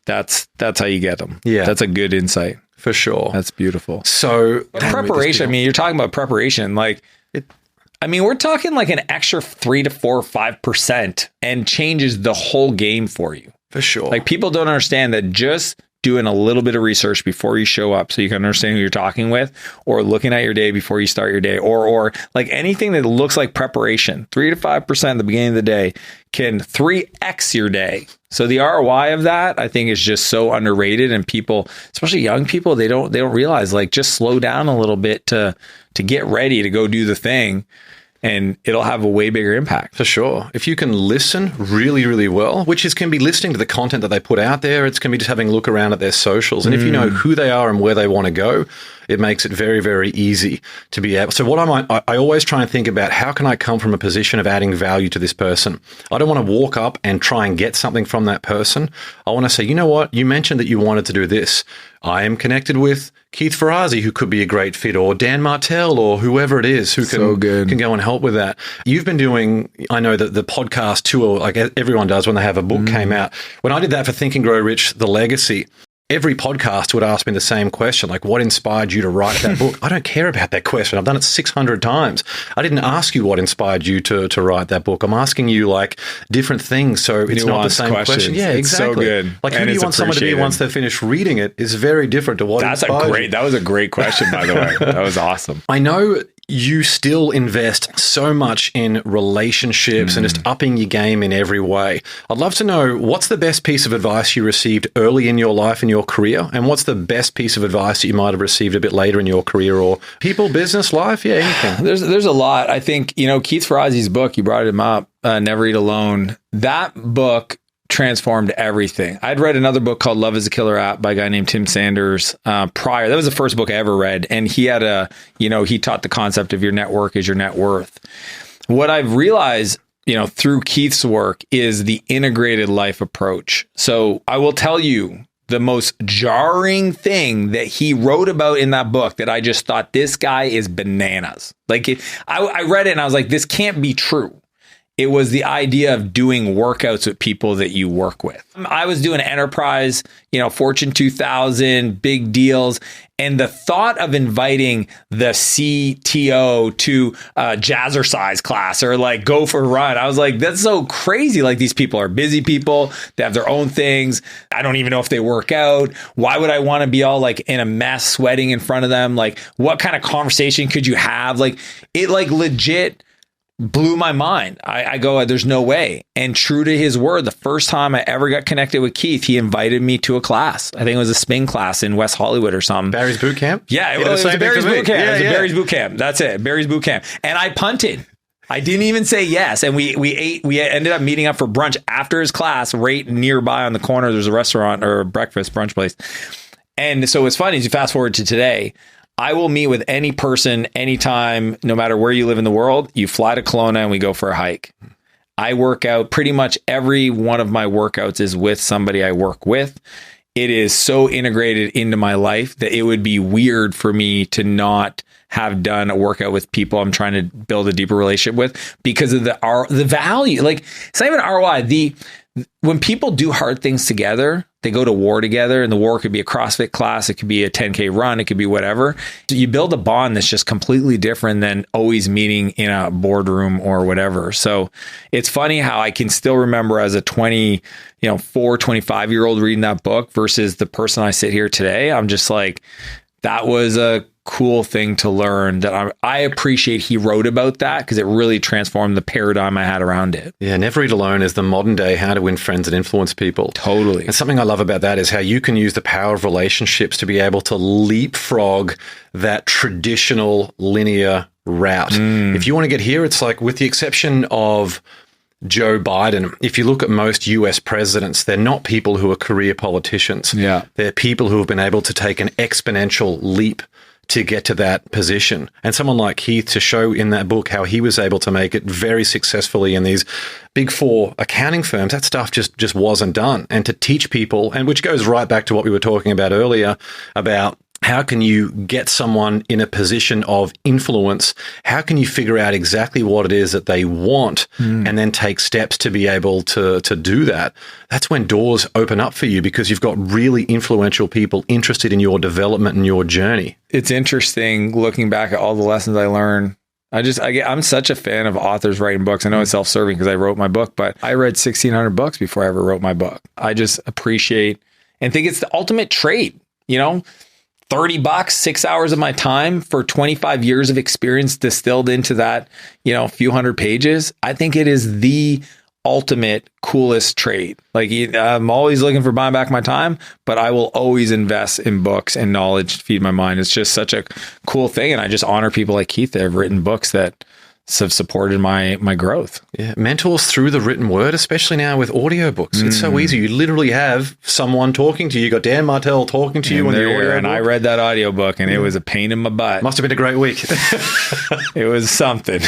Speaker 1: that's how you get them.
Speaker 4: Yeah.
Speaker 1: That's a good insight.
Speaker 4: For sure.
Speaker 1: That's beautiful.
Speaker 4: So
Speaker 1: preparation, I mean, you're talking about preparation. Like, we're talking like an extra 3 to 4 or 5% and changes the whole game for you.
Speaker 4: For sure.
Speaker 1: Like, people don't understand that just doing a little bit of research before you show up so you can understand who you're talking with, or looking at your day before you start your day, or like anything that looks like preparation, 3 to 5% at the beginning of the day can 3x your day. So the ROI of that, I think, is just so underrated, and people, especially young people, they don't realize, like, just slow down a little bit to get ready to go do the thing. and it'll have a way bigger impact.
Speaker 4: For sure. If you can listen really, really well, which can be listening to the content that they put out there, it's going to be just having a look around at their socials. And if you know who they are and where they want to go, it makes it very, very easy to be able. So I always try and think about, how can I come from a position of adding value to this person? I don't want to walk up and try and get something from that person. I want to say, you know what? You mentioned that you wanted to do this. I am connected with Keith Ferrazzi, who could be a great fit, or Dan Martell, or whoever it is who can go and help with that. You've been doing, I know that the podcast tour, like everyone does when they have a book came out. When I did that for Think and Grow Rich, The Legacy, every podcast would ask me the same question, like, what inspired you to write that book? I don't care about that question. I've done it 600 times. I didn't ask you what inspired you to write that book. I'm asking you like different things. So it's not the same question. Yeah, exactly.
Speaker 1: So good.
Speaker 4: Like, who do you want someone to be once they've finished reading it is very different to what inspired you.
Speaker 1: That was a great question, by the way. That was awesome.
Speaker 4: I know you still invest so much in relationships and just upping your game in every way. I'd love to know, what's the best piece of advice you received early in your life, in your career? And what's the best piece of advice that you might have received a bit later in your career, or people, business, life? Yeah, anything.
Speaker 1: There's a lot. I think, Keith Ferrazzi's book, you brought him up, Never Eat Alone. That book transformed everything. I'd read another book called Love is a Killer App by a guy named Tim Sanders prior. That was the first book I ever read. And he had he taught the concept of your network is your net worth. What I've realized, through Keith's work is the integrated life approach. So I will tell you the most jarring thing that he wrote about in that book that I just thought, this guy is bananas. Like I read it and I was like, this can't be true. It was the idea of doing workouts with people that you work with. I was doing enterprise, Fortune 2000, big deals. And the thought of inviting the CTO to a jazzercise class or like go for a run, I was like, that's so crazy. Like, these people are busy people. They have their own things. I don't even know if they work out. Why would I want to be all like in a mess, sweating in front of them? Like, what kind of conversation could you have? Like, it like legit blew my mind. I go, there's no way. And true to his word, the first time I ever got connected with Keith, he invited me to a class. I think it was a spin class in West Hollywood or something.
Speaker 4: Barry's Boot Camp?
Speaker 1: Yeah, it was a Barry's Boot Camp. It was a Barry's Boot Camp. That's it. Barry's Boot Camp. And I punted. I didn't even say yes. And we ended up meeting up for brunch after his class right nearby on the corner. There's a restaurant or a breakfast brunch place. And so it's funny, as you fast forward to today, I will meet with any person, anytime, no matter where you live in the world. You fly to Kelowna and we go for a hike. I work out. Pretty much every one of my workouts is with somebody I work with. It is so integrated into my life that it would be weird for me to not have done a workout with people I'm trying to build a deeper relationship with, because of the value. Like, it's not even ROI. When people do hard things together, they go to war together, and the war could be a CrossFit class. It could be a 10K run. It could be whatever. So you build a bond that's just completely different than always meeting in a boardroom or whatever. So it's funny how I can still remember as a 25-year-old reading that book versus the person I sit here today. I'm just like, that was a cool thing to learn, that I appreciate he wrote about that, because it really transformed the paradigm I had around it.
Speaker 4: Yeah, Never Eat Alone is the modern day how to win friends and influence people.
Speaker 1: Totally.
Speaker 4: And something I love about that is how you can use the power of relationships to be able to leapfrog that traditional linear route. If you want to get here, it's like, with the exception of Joe Biden, if you look at most US presidents, they're not people who are career politicians.
Speaker 1: Yeah.
Speaker 4: They're people who have been able to take an exponential leap to get to that position. And someone like Keith, to show in that book how he was able to make it very successfully in these big four accounting firms, that stuff just wasn't done. And to teach people, and which goes right back to what we were talking about earlier, about how can you get someone in a position of influence? How can you figure out exactly what it is that they want and then take steps to be able to do that? That's when doors open up for you, because you've got really influential people interested in your development and your journey.
Speaker 1: It's interesting looking back at all the lessons I learned. I'm such a fan of authors writing books. I know it's self-serving because I wrote my book, but I read 1,600 books before I ever wrote my book. I just appreciate and think it's the ultimate trade, $30, 6 hours of my time for 25 years of experience distilled into that, few hundred pages. I think it is the ultimate coolest trade. Like, I'm always looking for buying back my time, but I will always invest in books and knowledge to feed my mind. It's just such a cool thing. And I just honor people like Keith that have written books that have supported my growth.
Speaker 4: Yeah, mentors through the written word, especially now with audiobooks. It's so easy. You literally have someone talking to you. You got Dan Martell talking to you in the audio.
Speaker 1: And I read that audiobook, and it was a pain in my butt.
Speaker 4: Must have been a great week.
Speaker 1: It was something.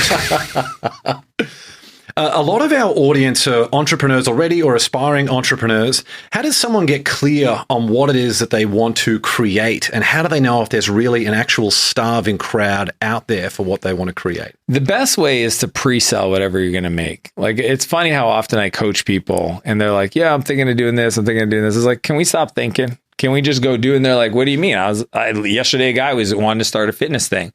Speaker 4: A lot of our audience are entrepreneurs already or aspiring entrepreneurs. How does someone get clear on what it is that they want to create? And how do they know if there's really an actual starving crowd out there for what they want to create?
Speaker 1: The best way is to pre-sell whatever you're going to make. Like, it's funny how often I coach people and they're like, yeah, I'm thinking of doing this. I'm thinking of doing this. It's like, can we stop thinking? Can we just go do it? And they're like, what do you mean? Yesterday, a guy wanted to start a fitness thing.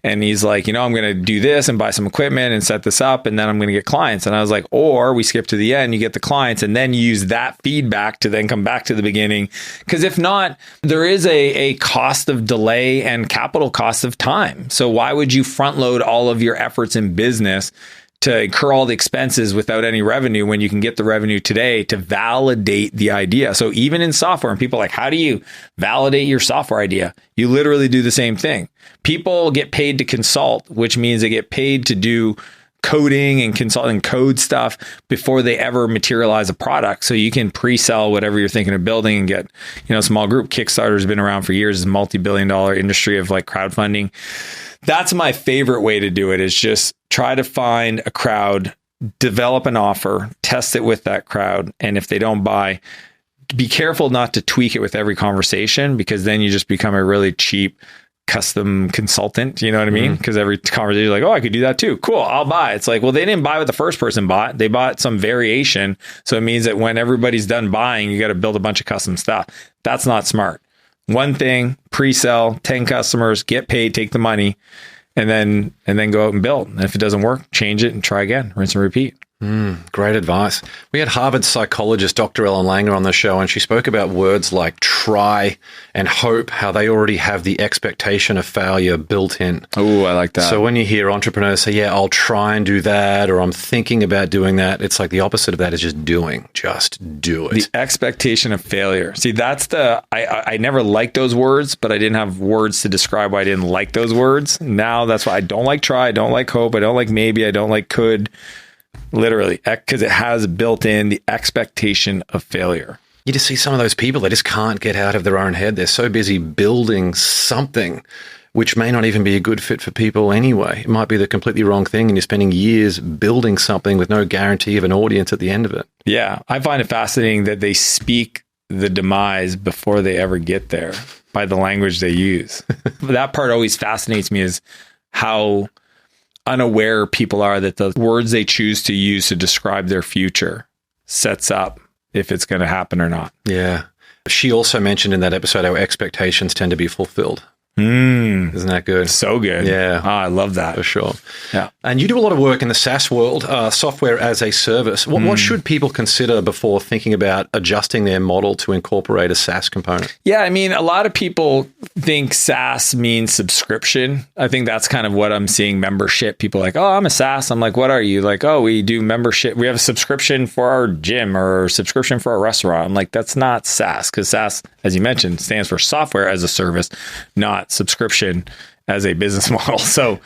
Speaker 1: And he's like, I'm going to do this and buy some equipment and set this up. And then I'm going to get clients. And I was like, or we skip to the end, you get the clients and then use that feedback to then come back to the beginning. Because if not, there is a cost of delay and capital cost of time. So why would you front load all of your efforts in business to incur all the expenses without any revenue when you can get the revenue today to validate the idea? So even in software, and people are like, how do you validate your software idea? You literally do the same thing. People get paid to consult, which means they get paid to do coding and consulting code stuff before they ever materialize a product. So you can pre-sell whatever you're thinking of building and get, a small group. Kickstarter's been around for years. It's a multi-billion-dollar industry of like crowdfunding. That's my favorite way to do it, is just try to find a crowd, develop an offer, test it with that crowd. And if they don't buy, be careful not to tweak it with every conversation, because then you just become a really cheap custom consultant. You know what I mean? Because every conversation, you're like, oh, I could do that too. Cool, I'll buy. It's like, well, they didn't buy what the first person bought. They bought some variation. So it means that when everybody's done buying, you got to build a bunch of custom stuff. That's not smart. One thing, pre-sell, 10 customers, get paid, take the money, and then go out and build. And if it doesn't work, change it and try again, rinse and repeat.
Speaker 4: Great advice. We had Harvard psychologist Dr. Ellen Langer on the show, and she spoke about words like try and hope, how they already have the expectation of failure built in.
Speaker 1: Oh, I like that.
Speaker 4: So when you hear entrepreneurs say, yeah, I'll try and do that, or I'm thinking about doing that, it's like the opposite of that is just doing. Just do it.
Speaker 1: The expectation of failure. See, that's I never liked those words, but I didn't have words to describe why I didn't like those words. Now that's why I don't like try, I don't like hope, I don't like maybe, I don't like could. Literally, because it has built in the expectation of failure.
Speaker 4: You just see some of those people, they just can't get out of their own head. They're so busy building something which may not even be a good fit for people anyway. It might be the completely wrong thing, and you're spending years building something with no guarantee of an audience at the end of it.
Speaker 1: Yeah, I find it fascinating that they speak the demise before they ever get there by the language they use. That part always fascinates me, is how unaware people are that the words they choose to use to describe their future sets up if it's going to happen or not.
Speaker 4: Yeah. She also mentioned in that episode how expectations tend to be fulfilled. Isn't that good?
Speaker 1: So good.
Speaker 4: Yeah.
Speaker 1: I love that.
Speaker 4: For sure.
Speaker 1: Yeah.
Speaker 4: And you do a lot of work in the SaaS world, software as a service. What should people consider before thinking about adjusting their model to incorporate a SaaS component?
Speaker 1: Yeah, I mean, a lot of people think SaaS means subscription. I think that's kind of what I'm seeing. Membership. People are like, oh, I'm a SaaS. I'm like, what are you? Like, oh, we do membership. We have a subscription for our gym or subscription for our restaurant. I'm like, that's not SaaS, because SaaS, as you mentioned, stands for software as a service, not subscription as a business model. So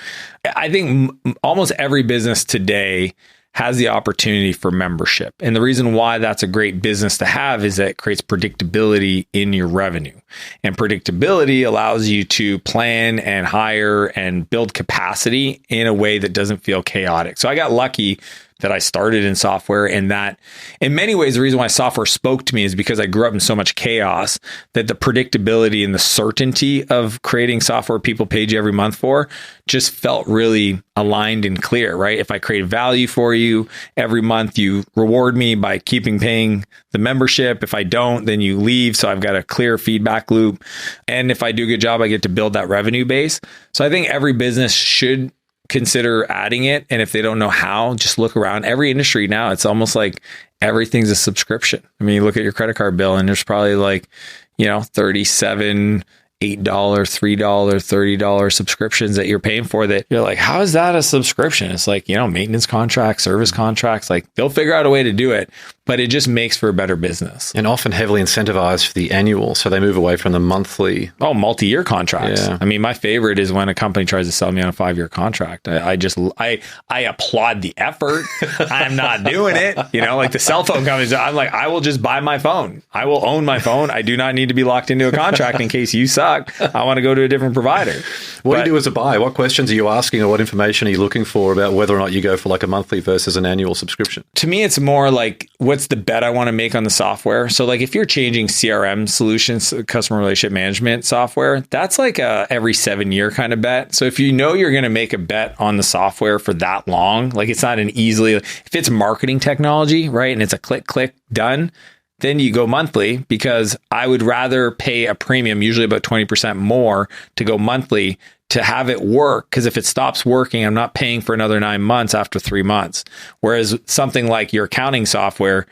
Speaker 1: I think almost every business today has the opportunity for membership. And the reason why that's a great business to have is that it creates predictability in your revenue. And predictability allows you to plan and hire and build capacity in a way that doesn't feel chaotic. So I got lucky that I started in software, and that in many ways, the reason why software spoke to me is because I grew up in so much chaos that the predictability and the certainty of creating software people paid you every month for just felt really aligned and clear, right? If I create value for you every month, you reward me by paying the membership. If I don't, then you leave. So I've got a clear feedback loop. And if I do a good job, I get to build that revenue base. So I think every business should consider adding it. And if they don't know how, just look around. Every industry now, it's almost like everything's a subscription. I mean, you look at your credit card bill and there's probably like, $37, $8, $3, $30 subscriptions that you're paying for that you're like, how is that a subscription? It's like, maintenance contracts, service contracts, like they'll figure out a way to do it. but it just makes for a better business.
Speaker 4: And often heavily incentivized for the annual. So they move away from the monthly.
Speaker 1: Oh, multi-year contracts.
Speaker 4: Yeah.
Speaker 1: I mean, my favorite is when a company tries to sell me on a 5-year contract. I applaud the effort. I'm not doing it. You know, like the cell phone companies, I'm like, I will just buy my phone. I will own my phone. I do not need to be locked into a contract in case you suck. I want to go to a different provider.
Speaker 4: What do you do as a buyer? What questions are you asking, or what information are you looking for about whether or not you go for like a monthly versus an annual subscription?
Speaker 1: To me, it's more like, what's the bet I want to make on the software? So like if you're changing CRM solutions, customer relationship management software, that's like a every 7-year kind of bet. So if you know you're going to make a bet on the software for that long, like it's not an easily, if it's marketing technology, right? And it's a click, done, then you go monthly, because I would rather pay a premium, usually about 20% more, to go monthly to have it work. Because if it stops working, I'm not paying for another 9 months after 3 months. Whereas something like your accounting software,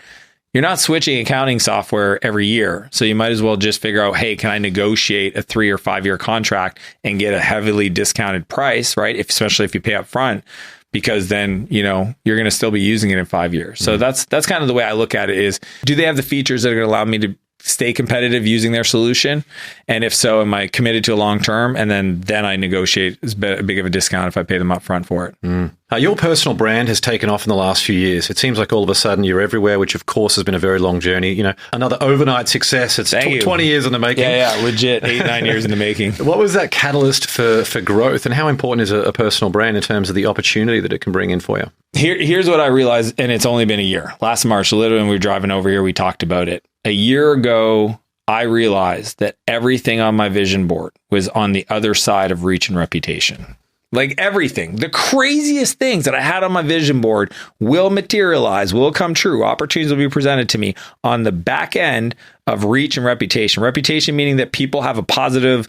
Speaker 1: you're not switching accounting software every year. So you might as well just figure out, hey, can I negotiate a 3 or 5 year contract and get a heavily discounted price, right? Especially if you pay up front, because then, you know, you're going to still be using it in 5 years. So that's kind of the way I look at it is, do they have the features that are going to allow me to stay competitive using their solution? And if so, am I committed to a long term? And then I negotiate as big of a discount if I pay them up front for it.
Speaker 4: Your personal brand has taken off in the last few years. It seems like all of a sudden you're everywhere, which of course has been a very long journey. You know, another overnight success. It's 20 years in the making.
Speaker 1: Yeah, legit 8-9 years in the making.
Speaker 4: What was that catalyst for growth, and how important is a personal brand in terms of the opportunity that it can bring in for you?
Speaker 1: Here's what I realized, and it's only been a year. Last March, literally when we were driving over here, we talked about it. A year ago, I realized that everything on my vision board was on the other side of reach and reputation. Like everything, the craziest things that I had on my vision board will materialize, will come true. Opportunities will be presented to me on the back end of reach and reputation. Reputation meaning that people have a positive,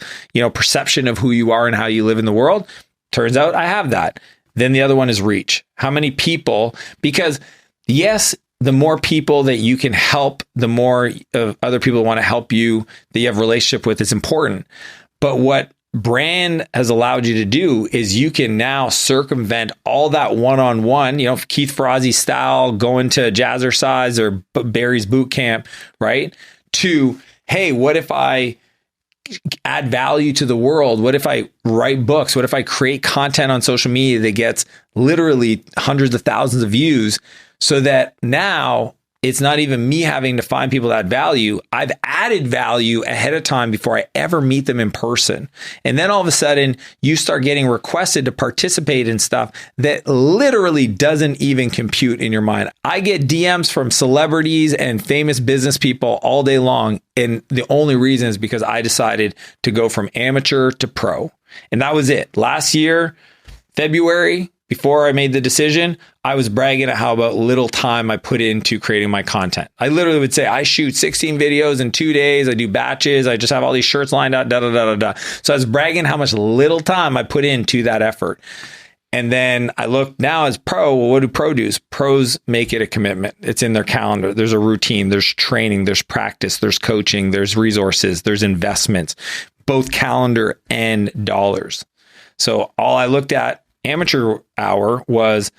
Speaker 1: perception of who you are and how you live in the world. Turns out I have that. Then the other one is reach. How many people? Because yes, the more people that you can help, the more other people want to help you, that you have a relationship with, is important. But what brand has allowed you to do is you can now circumvent all that one-on-one, Keith Ferrazzi style, going to Jazzercise or Barry's boot camp, right? To, hey, what if I add value to the world? What if I write books? What if I create content on social media that gets literally hundreds of thousands of views, so that now it's not even me having to find people that add value. I've added value ahead of time before I ever meet them in person. And then all of a sudden you start getting requested to participate in stuff that literally doesn't even compute in your mind. I get DMs from celebrities and famous business people all day long. And the only reason is because I decided to go from amateur to pro. And that was it. Last year, February, before I made the decision, I was bragging at how about little time I put into creating my content. I literally would say, I shoot 16 videos in 2 days. I do batches. I just have all these shirts lined up, So I was bragging how much little time I put into that effort. And then I look now as pro. Well, what do pro do? Pros make it a commitment. It's in their calendar. There's a routine. There's training. There's practice. There's coaching. There's resources. There's investments, both calendar and dollars. So all I looked at amateur hour was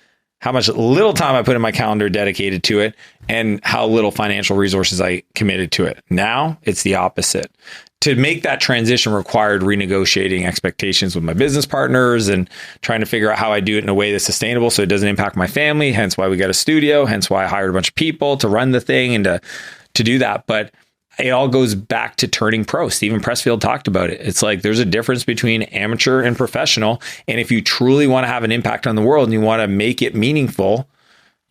Speaker 1: how much little time I put in my calendar dedicated to it and how little financial resources I committed to it. Now it's the opposite. To make that transition required renegotiating expectations with my business partners and trying to figure out how I do it in a way that's sustainable so it doesn't impact my family. Hence why we got a studio, hence why I hired a bunch of people to run the thing and to do that. But it all goes back to turning pro. Stephen Pressfield talked about it. It's like there's a difference between amateur and professional. And if you truly want to have an impact on the world and you want to make it meaningful,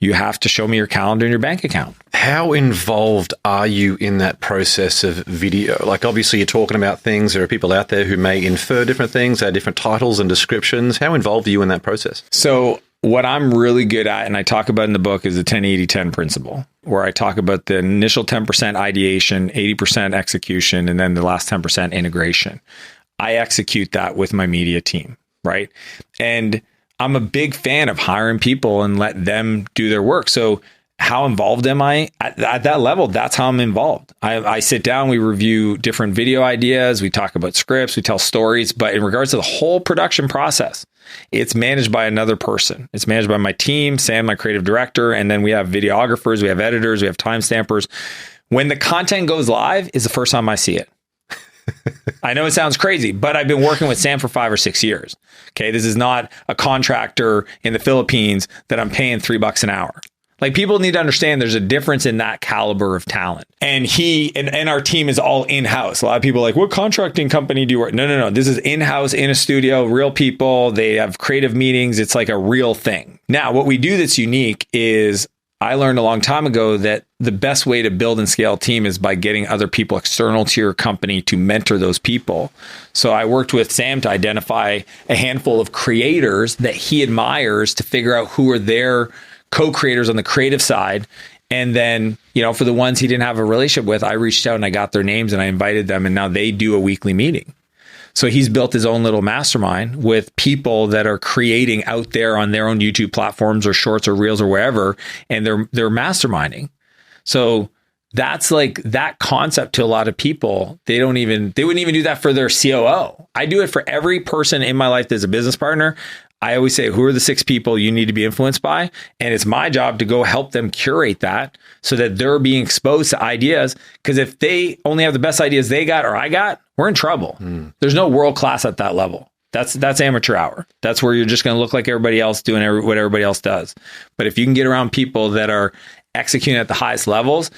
Speaker 1: you have to show me your calendar and your bank account.
Speaker 4: How involved are you in that process of video? Like, obviously, you're talking about things. There are people out there who may infer different things, add different titles and descriptions. How involved are you in that process?
Speaker 1: So what I'm really good at, and I talk about in the book, is the 10-80-10 principle, where I talk about the initial 10% ideation, 80% execution, and then the last 10% integration. I execute that with my media team, right? And I'm a big fan of hiring people and let them do their work. So how involved am I? At that level, that's how I'm involved. I sit down, we review different video ideas, we talk about scripts, we tell stories, but in regards to the whole production process, It's managed by another person. It's managed by my team, Sam, my creative director, and then we have videographers, we have editors, we have timestampers. When the content goes live is the first time I see it. I know it sounds crazy, but I've been working with Sam for 5 or 6 years. Okay, this is not a contractor in the Philippines that I'm paying $3 an hour. Like, people need to understand there's a difference in that caliber of talent. And and our team is all in-house. A lot of people are like, what contracting company do you work? No. This is in-house, in a studio, real people. They have creative meetings. It's like a real thing. Now, what we do that's unique is I learned a long time ago that the best way to build and scale a team is by getting other people external to your company to mentor those people. So I worked with Sam to identify a handful of creators that he admires to figure out who are their co-creators on the creative side. And then, for the ones he didn't have a relationship with, I reached out and I got their names and I invited them, and now they do a weekly meeting. So he's built his own little mastermind with people that are creating out there on their own YouTube platforms or shorts or reels or wherever, and they're masterminding. So that's like that concept to a lot of people. They wouldn't even do that for their COO. I do it for every person in my life that's a business partner. I always say, who are the 6 people you need to be influenced by? And it's my job to go help them curate that so that they're being exposed to ideas. Because if they only have the best ideas they got or I got, we're in trouble. There's no world class at that level. That's amateur hour. That's where you're just going to look like everybody else doing what everybody else does. But if you can get around people that are executing at the highest levels,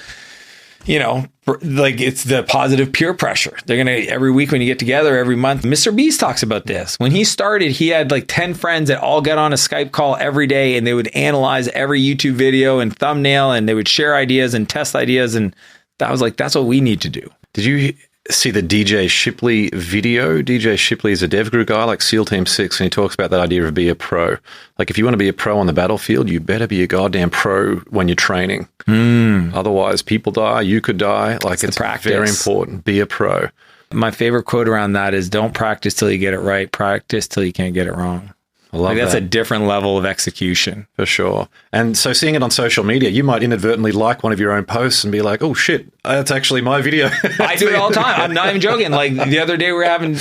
Speaker 1: like it's the positive peer pressure. They're going to, every week when you get together, every month, Mr. Beast talks about this. When he started, he had like 10 friends that all got on a Skype call every day, and they would analyze every YouTube video and thumbnail, and they would share ideas and test ideas. And that was like, that's what we need to do.
Speaker 4: Did you see the DJ Shipley video? DJ Shipley is a dev group guy like SEAL Team 6, and he talks about that idea of be a pro. Like, if you want to be a pro on the battlefield, you better be a goddamn pro when you're training. Otherwise, people die, you could die. Like, it's very important. Be a pro.
Speaker 1: My favorite quote around that is, don't practice till you get it right. Practice till you can't get it wrong.
Speaker 4: I love
Speaker 1: that's
Speaker 4: that.
Speaker 1: a different level of execution.
Speaker 4: For sure. And so seeing it on social media, you might inadvertently like one of your own posts and be like, oh shit, that's actually my video.
Speaker 1: I do it all the time. I'm not even joking. Like, the other day we were having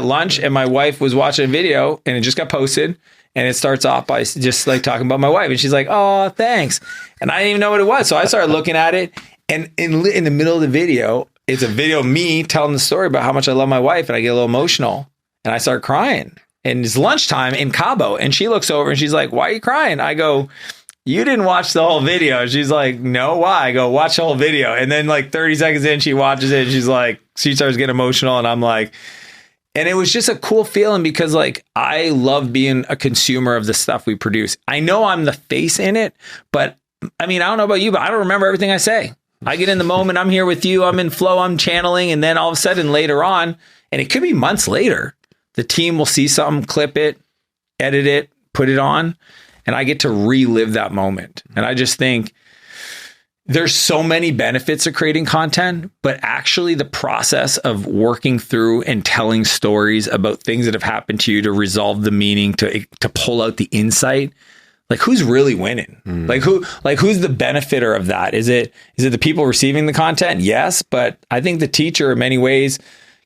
Speaker 1: lunch and my wife was watching a video and it just got posted, and it starts off by just like talking about my wife, and she's like, oh, thanks. And I didn't even know what it was. So I started looking at it, and in the middle of the video, it's a video of me telling the story about how much I love my wife, and I get a little emotional and I start crying. And it's lunchtime in Cabo, and she looks over and she's like, why are you crying? I go, you didn't watch the whole video. She's like, no, why? I go, watch the whole video. And then like 30 seconds in, she watches it and she's like, she starts getting emotional. And I'm like, and it was just a cool feeling because like, I love being a consumer of the stuff we produce. I know I'm the face in it, but I mean, I don't know about you, but I don't remember everything I say. I get in the moment, I'm here with you, I'm in flow, I'm channeling. And then all of a sudden later on, and it could be months later, the team will see something, clip it, edit it, put it on, and I get to relive that moment. And I just think there's so many benefits of creating content, but actually the process of working through and telling stories about things that have happened to you to resolve the meaning, to pull out the insight, like who's really winning? Who's the benefiter of that? Is it the people receiving the content? Yes, but I think the teacher in many ways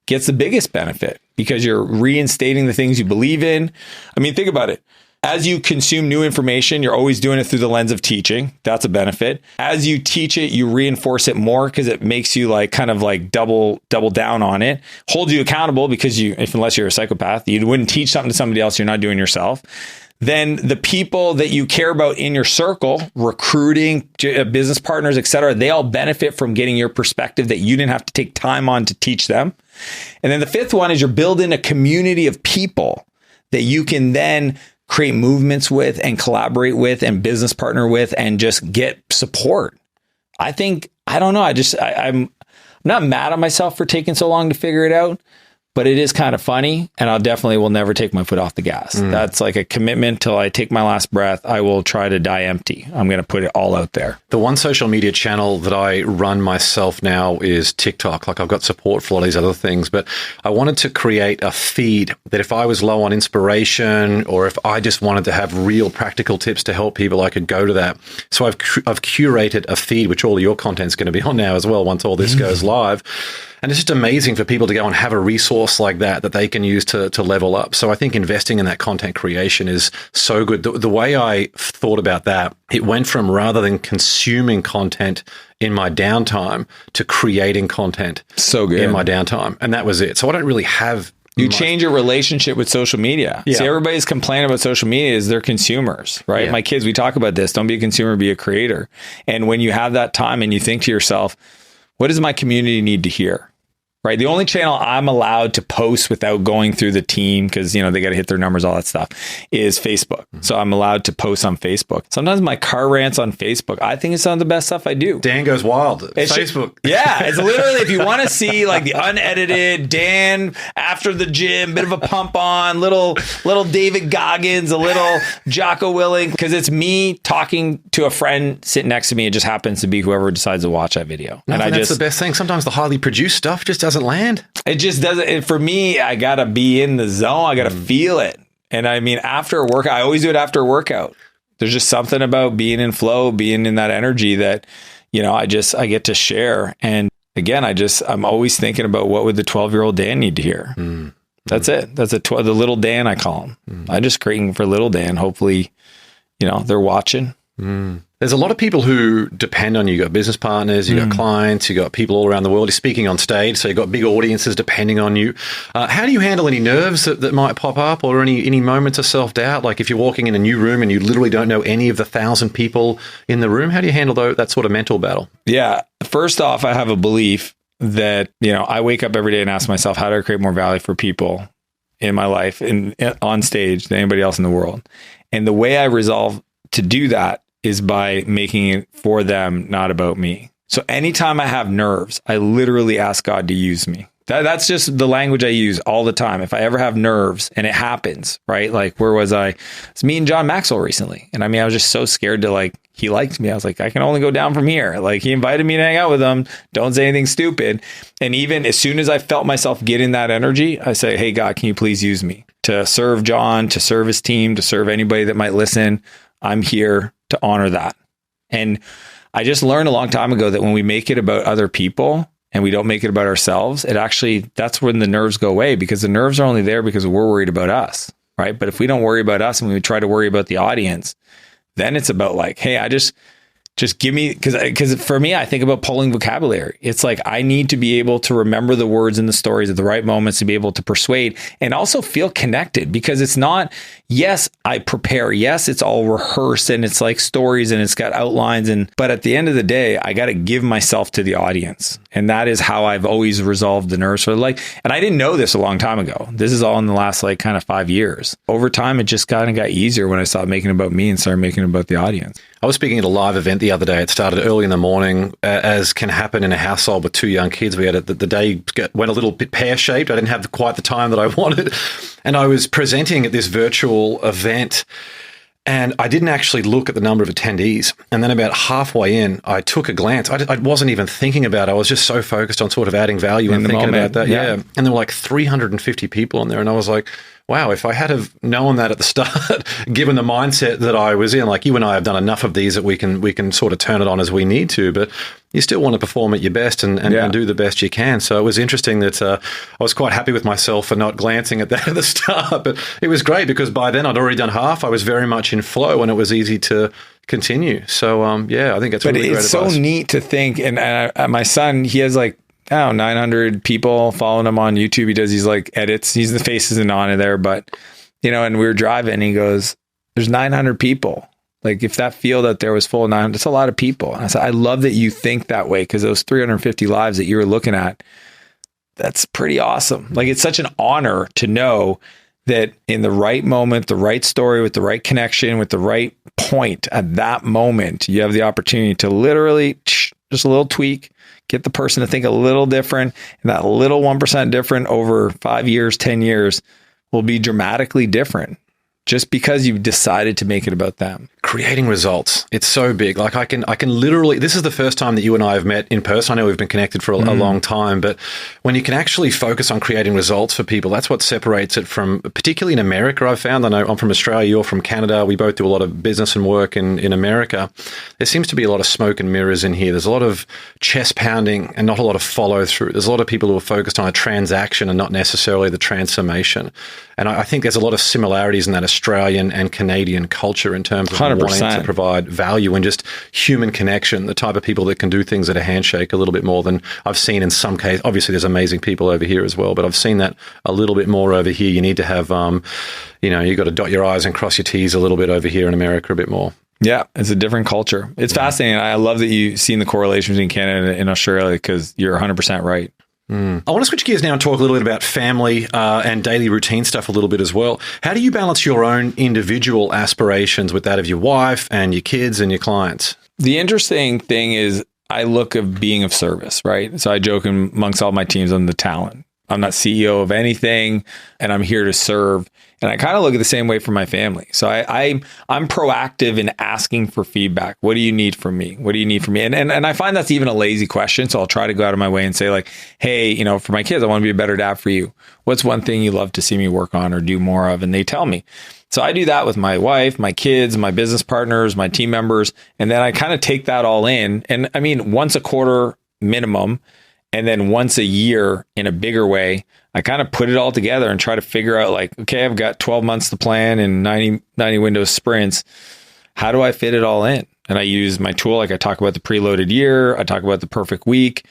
Speaker 1: gets the biggest benefit because you're reinstating the things you believe in. I mean, think about it. As you consume new information, you're always doing it through the lens of teaching. That's a benefit. As you teach it, you reinforce it more because it makes you like kind of like double down on it. Hold you accountable because unless you're a psychopath, you wouldn't teach something to somebody else you're not doing yourself. Then the people that you care about in your circle, recruiting, business partners, et cetera, they all benefit from getting your perspective that you didn't have to take time on to teach them. And then the fifth one is you're building a community of people that you can then create movements with and collaborate with and business partner with and just get support. I think, I don't know. I'm not mad at myself for taking so long to figure it out, but it is kind of funny, and I definitely will never take my foot off the gas. That's like a commitment till I take my last breath. I will try to die empty. I'm going to put it all out there.
Speaker 4: The one social media channel that I run myself now is TikTok. Like, I've got support for all these other things, but I wanted to create a feed that if I was low on inspiration or if I just wanted to have real practical tips to help people, I could go to that. So I've curated a feed, which all of your content's going to be on now as well once all this goes live. And it's just amazing for people to go and have a resource like that they can use to level up. So I think investing in that content creation is so good. The way I thought about that, it went from rather than consuming content in my downtime to creating content
Speaker 1: so good
Speaker 4: in my downtime. And that was it. So I don't really have...
Speaker 1: You change your relationship with social media. Yeah. See, everybody's complaining about social media is they're consumers, right? Yeah. My kids, we talk about this. Don't be a consumer, be a creator. And when you have that time and you think to yourself, what does my community need to hear? Right. The only channel I'm allowed to post without going through the team, because, they got to hit their numbers, all that stuff, is Facebook. Mm-hmm. So I'm allowed to post on Facebook. Sometimes my car rants on Facebook, I think it's some of the best stuff I do.
Speaker 4: Dan goes wild. It's Facebook.
Speaker 1: It's literally, if you want to see like the unedited Dan after the gym, bit of a pump on, little David Goggins, a little Jocko Willing, because it's me talking to a friend sitting next to me. It just happens to be whoever decides to watch that video.
Speaker 4: And that's the best thing. Sometimes the highly produced stuff just doesn't land.
Speaker 1: It just doesn't. For me, I got to be in the zone. I got to feel it. And I mean, after a workout, I always do it after a workout. There's just something about being in flow, being in that energy that, I get to share. And again, I'm always thinking about what would the 12-year-old Dan need to hear. That's it. That's the little Dan, I call him. I just creating for little Dan. Hopefully, they're watching.
Speaker 4: There's a lot of people who depend on you. You got business partners, you got clients, you got people all around the world. You're speaking on stage, so you've got big audiences depending on you. How do you handle any nerves that might pop up, or any moments of self-doubt? Like if you're walking in a new room and you literally don't know any of the 1,000 people in the room, how do you handle that sort of mental battle?
Speaker 1: Yeah. First off, I have a belief that, I wake up every day and ask myself, how do I create more value for people in my life and on stage than anybody else in the world? And the way I resolve to do that is by making it for them, not about me. So anytime I have nerves, I literally ask God to use me. That's just the language I use all the time. If I ever have nerves, and it happens, right? Like, where was I? It's me and John Maxwell recently. And I mean, I was just so scared to he liked me. I was like, I can only go down from here. Like, he invited me to hang out with him. Don't say anything stupid. And even as soon as I felt myself getting that energy, I say, hey, God, can you please use me to serve John, to serve his team, to serve anybody that might listen? I'm here to honor that. And I just learned a long time ago that when we make it about other people and we don't make it about ourselves, that's when the nerves go away, because the nerves are only there because we're worried about us, right? But if we don't worry about us and we try to worry about the audience, then it's about like, hey, just give me, because for me, I think about pulling vocabulary. It's like, I need to be able to remember the words and the stories at the right moments to be able to persuade and also feel connected, because it's not, yes, I prepare. Yes, it's all rehearsed and it's like stories and it's got outlines. But at the end of the day, I got to give myself to the audience. And that is how I've always resolved the nerves. And I didn't know this a long time ago. This is all in the last kind of 5 years. Over time, it just kind of got easier when I stopped making it about me and started making it about the audience.
Speaker 4: I was speaking at a live event the other day. It started early in the morning, as can happen in a household with 2 young kids. We had the day went a little bit pear-shaped. I didn't have quite the time that I wanted. And I was presenting at this virtual event, and I didn't actually look at the number of attendees. And then about halfway in, I took a glance. I wasn't even thinking about it. I was just so focused on sort of adding value and thinking about that. Yeah. And there were like 350 people in there. And I was like, wow, if I had have known that at the start, given the mindset that I was in, like you and I have done enough of these that we can sort of turn it on as we need to, but you still want to perform at your best and do the best you can. So it was interesting that I was quite happy with myself for not glancing at that at the start, but it was great because by then I'd already done half. I was very much in flow and it was easy to continue. So I think that's really great advice.
Speaker 1: But it's so neat to think, and my son, he has 900 people following him on YouTube. He does these edits. The face isn't on it there, but and we were driving and he goes, there's 900 people. Like if that field out there was full of 900, that's a lot of people. And I said, I love that you think that way, because those 350 lives that you were looking at, that's pretty awesome. Like it's such an honor to know that in the right moment, the right story with the right connection, with the right point at that moment, you have the opportunity to literally just a little tweak, get the person to think a little different, and that little 1% different over 5 years, 10 years will be dramatically different. just because you've decided to make it about them.
Speaker 4: Creating results. It's so big. Like I can literally, this is the first time that you and I have met in person. I know we've been connected for a long time, but when you can actually focus on creating results for people, that's what separates it from, particularly in America, I've found. I know I'm from Australia, you're from Canada. We both do a lot of business and work in America. There seems to be a lot of smoke and mirrors in here. There's a lot of chest pounding and not a lot of follow through. There's a lot of people who are focused on a transaction and not necessarily the transformation. And I think there's a lot of similarities in that Australian and Canadian culture in terms of
Speaker 1: 100%.
Speaker 4: wanting to provide value and just human connection, the type of people that can do things at a handshake a little bit more than I've seen in some cases. Obviously, there's amazing people over here as well, but I've seen that a little bit more over here. You need to have, you got to dot your I's and cross your T's a little bit over here in America a bit more.
Speaker 1: Yeah, it's a different culture. It's fascinating. I love that you've seen the correlation between Canada and Australia because you're 100% right.
Speaker 4: I want to switch gears now and talk a little bit about family and daily routine stuff a little bit as well. How do you balance your own individual aspirations with that of your wife and your kids and your clients?
Speaker 1: The interesting thing is I look of being of service, right? So I joke amongst all my teams, I'm the talent. I'm not CEO of anything and I'm here to serve. And I kind of look at the same way for my family. So I'm proactive in asking for feedback. What do you need from me? What do you need from me? And I find that's even a lazy question. So I'll try to go out of my way and say like, hey, for my kids, I want to be a better dad for you. What's one thing you love to see me work on or do more of? And they tell me. So I do that with my wife, my kids, my business partners, my team members. And then I kind of take that all in. And I mean, once a quarter minimum, and then once a year in a bigger way, I kind of put it all together and try to figure out like, okay, I've got 12 months to plan and 90 Windows sprints. How do I fit it all in? And I use my tool. Like I talk about the preloaded year. I talk about the perfect week.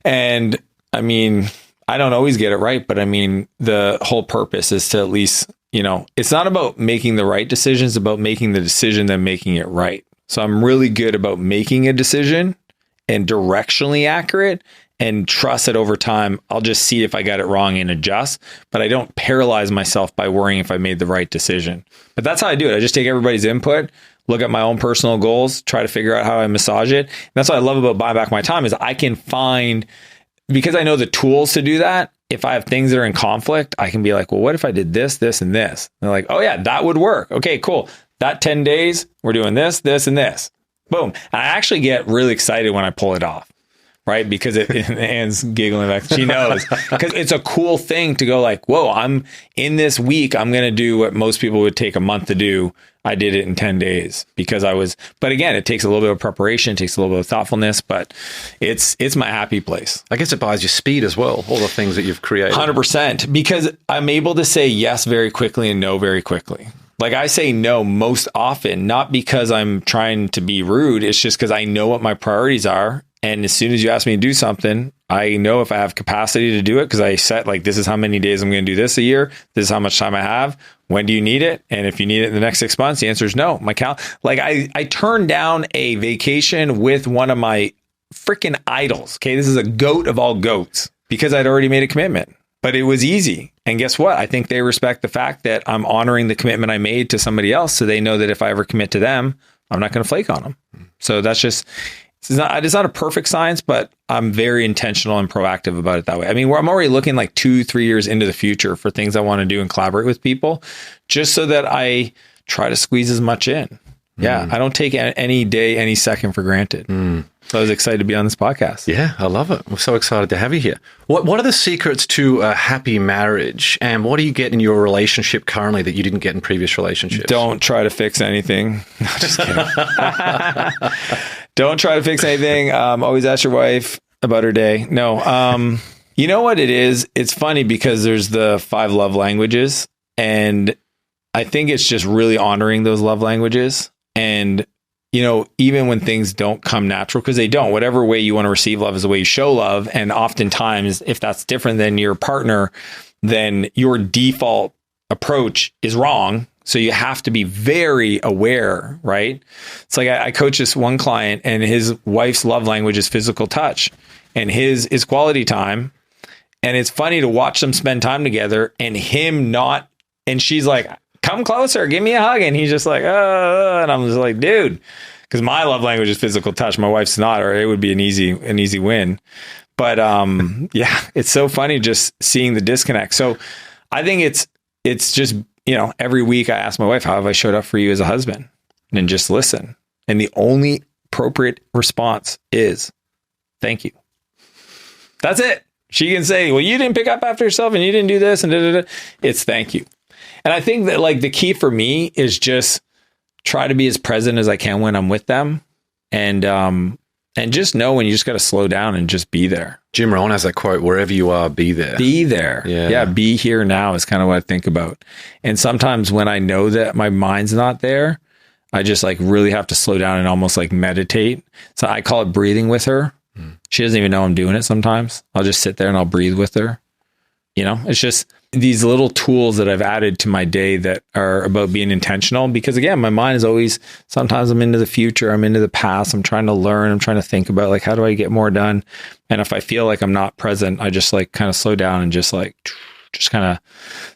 Speaker 1: And I mean, I don't always get it right, but I mean, the whole purpose is to at least, it's not about making the right decisions, it's about making the decision, then making it right. So I'm really good about making a decision and directionally accurate, and trust that over time, I'll just see if I got it wrong and adjust, but I don't paralyze myself by worrying if I made the right decision. But that's how I do it. I just take everybody's input, look at my own personal goals, try to figure out how I massage it. And that's what I love about Buy Back My Time is I can find, because I know the tools to do that, if I have things that are in conflict, I can be like, well, what if I did this, this, and this? And they're like, oh yeah, that would work. Okay, cool. That 10 days, we're doing this, this, and this. Boom. And I actually get really excited when I pull it off. Right? Because Anne's giggling back. She knows. Because it's a cool thing to go like, whoa, I'm in this week. I'm going to do what most people would take a month to do. I did it in 10 days because but again, it takes a little bit of preparation. It takes a little bit of thoughtfulness, but it's my happy place.
Speaker 4: I guess it buys you speed as well. All the things that you've created.
Speaker 1: 100%. Because I'm able to say yes very quickly and no very quickly. Like I say no most often, not because I'm trying to be rude. It's just because I know what my priorities are. And as soon as you ask me to do something, I know if I have capacity to do it because I set like, this is how many days I'm going to do this a year. This is how much time I have. When do you need it? And if you need it in the next 6 months, the answer is no. I turned down a vacation with one of my freaking idols. Okay. This is a goat of all goats because I'd already made a commitment, but it was easy. And guess what? I think they respect the fact that I'm honoring the commitment I made to somebody else. So they know that if I ever commit to them, I'm not going to flake on them. So that's just, it's not a perfect science, but I'm very intentional and proactive about it that way. I mean, I'm already looking like 2-3 years into the future for things I want to do and collaborate with people just so that I try to squeeze as much in. Yeah. I don't take any day, any second for granted. So I was excited to be on this podcast.
Speaker 4: Yeah, I love it. We're so excited to have you here. What are the secrets to a happy marriage? And what do you get in your relationship currently that you didn't get in previous relationships?
Speaker 1: Don't try to fix anything. No, just kidding. Don't try to fix anything. Always ask your wife about her day. No. You know what it is? It's funny because there's the 5 love languages. And I think it's just really honoring those love languages. And even when things don't come natural, because they don't, whatever way you want to receive love is the way you show love. And oftentimes, if that's different than your partner, then your default approach is wrong. So you have to be very aware, right? It's like I coach this one client and his wife's love language is physical touch and his is quality time. And it's funny to watch them spend time together and him not, and she's like, come closer, give me a hug. And he's just like, and I'm just like, dude, because my love language is physical touch. My wife's not, or it would be an easy win. But yeah, it's so funny just seeing the disconnect. So I think it's just every week I ask my wife, how have I showed up for you as a husband? And just listen. And the only appropriate response is, thank you. That's it. She can say, well, you didn't pick up after yourself and you didn't do this and da-da-da. It's thank you. And I think that like the key for me is just try to be as present as I can when I'm with them. And just know when you just got to slow down and just be there.
Speaker 4: Jim Rohn has that quote, wherever you are, be there.
Speaker 1: Be there. Yeah. Be here now is kind of what I think about. And sometimes when I know that my mind's not there, I just like really have to slow down and almost like meditate. So I call it breathing with her. She doesn't even know I'm doing it sometimes. I'll just sit there and I'll breathe with her. It's just these little tools that I've added to my day that are about being intentional. Because again, my mind is always, sometimes I'm into the future, I'm into the past, I'm trying to learn, I'm trying to think about like, how do I get more done? And if I feel like I'm not present, I just like kind of slow down and just kind of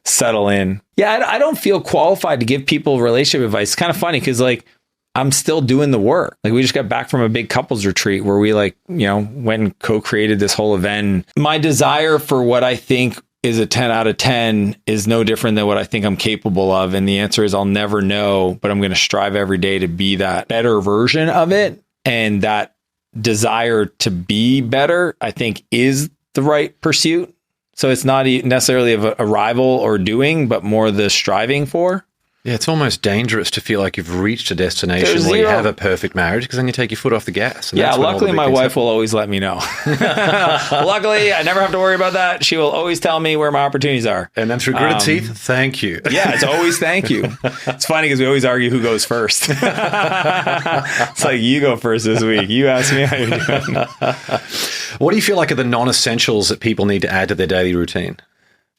Speaker 1: settle in. Yeah, I don't feel qualified to give people relationship advice. It's kind of funny because like I'm still doing the work. Like we just got back from a big couples retreat where we went and co-created this whole event. My desire for what I think is a 10 out of 10 is no different than what I think I'm capable of. And the answer is I'll never know, but I'm going to strive every day to be that better version of it. And that desire to be better, I think, is the right pursuit. So it's not necessarily of a rival or doing, but more the striving for.
Speaker 4: Yeah, it's almost dangerous to feel like you've reached a destination where you have a perfect marriage, because then you take your foot off the gas.
Speaker 1: Yeah, luckily my wife will always let me know. Luckily, I never have to worry about that. She will always tell me where my opportunities are.
Speaker 4: And then through gritted teeth, thank you.
Speaker 1: Yeah, it's always thank you. It's funny because we always argue who goes first. It's like, you go first this week. You ask me how you're doing.
Speaker 4: What do you feel like are the non-essentials that people need to add to their daily routine?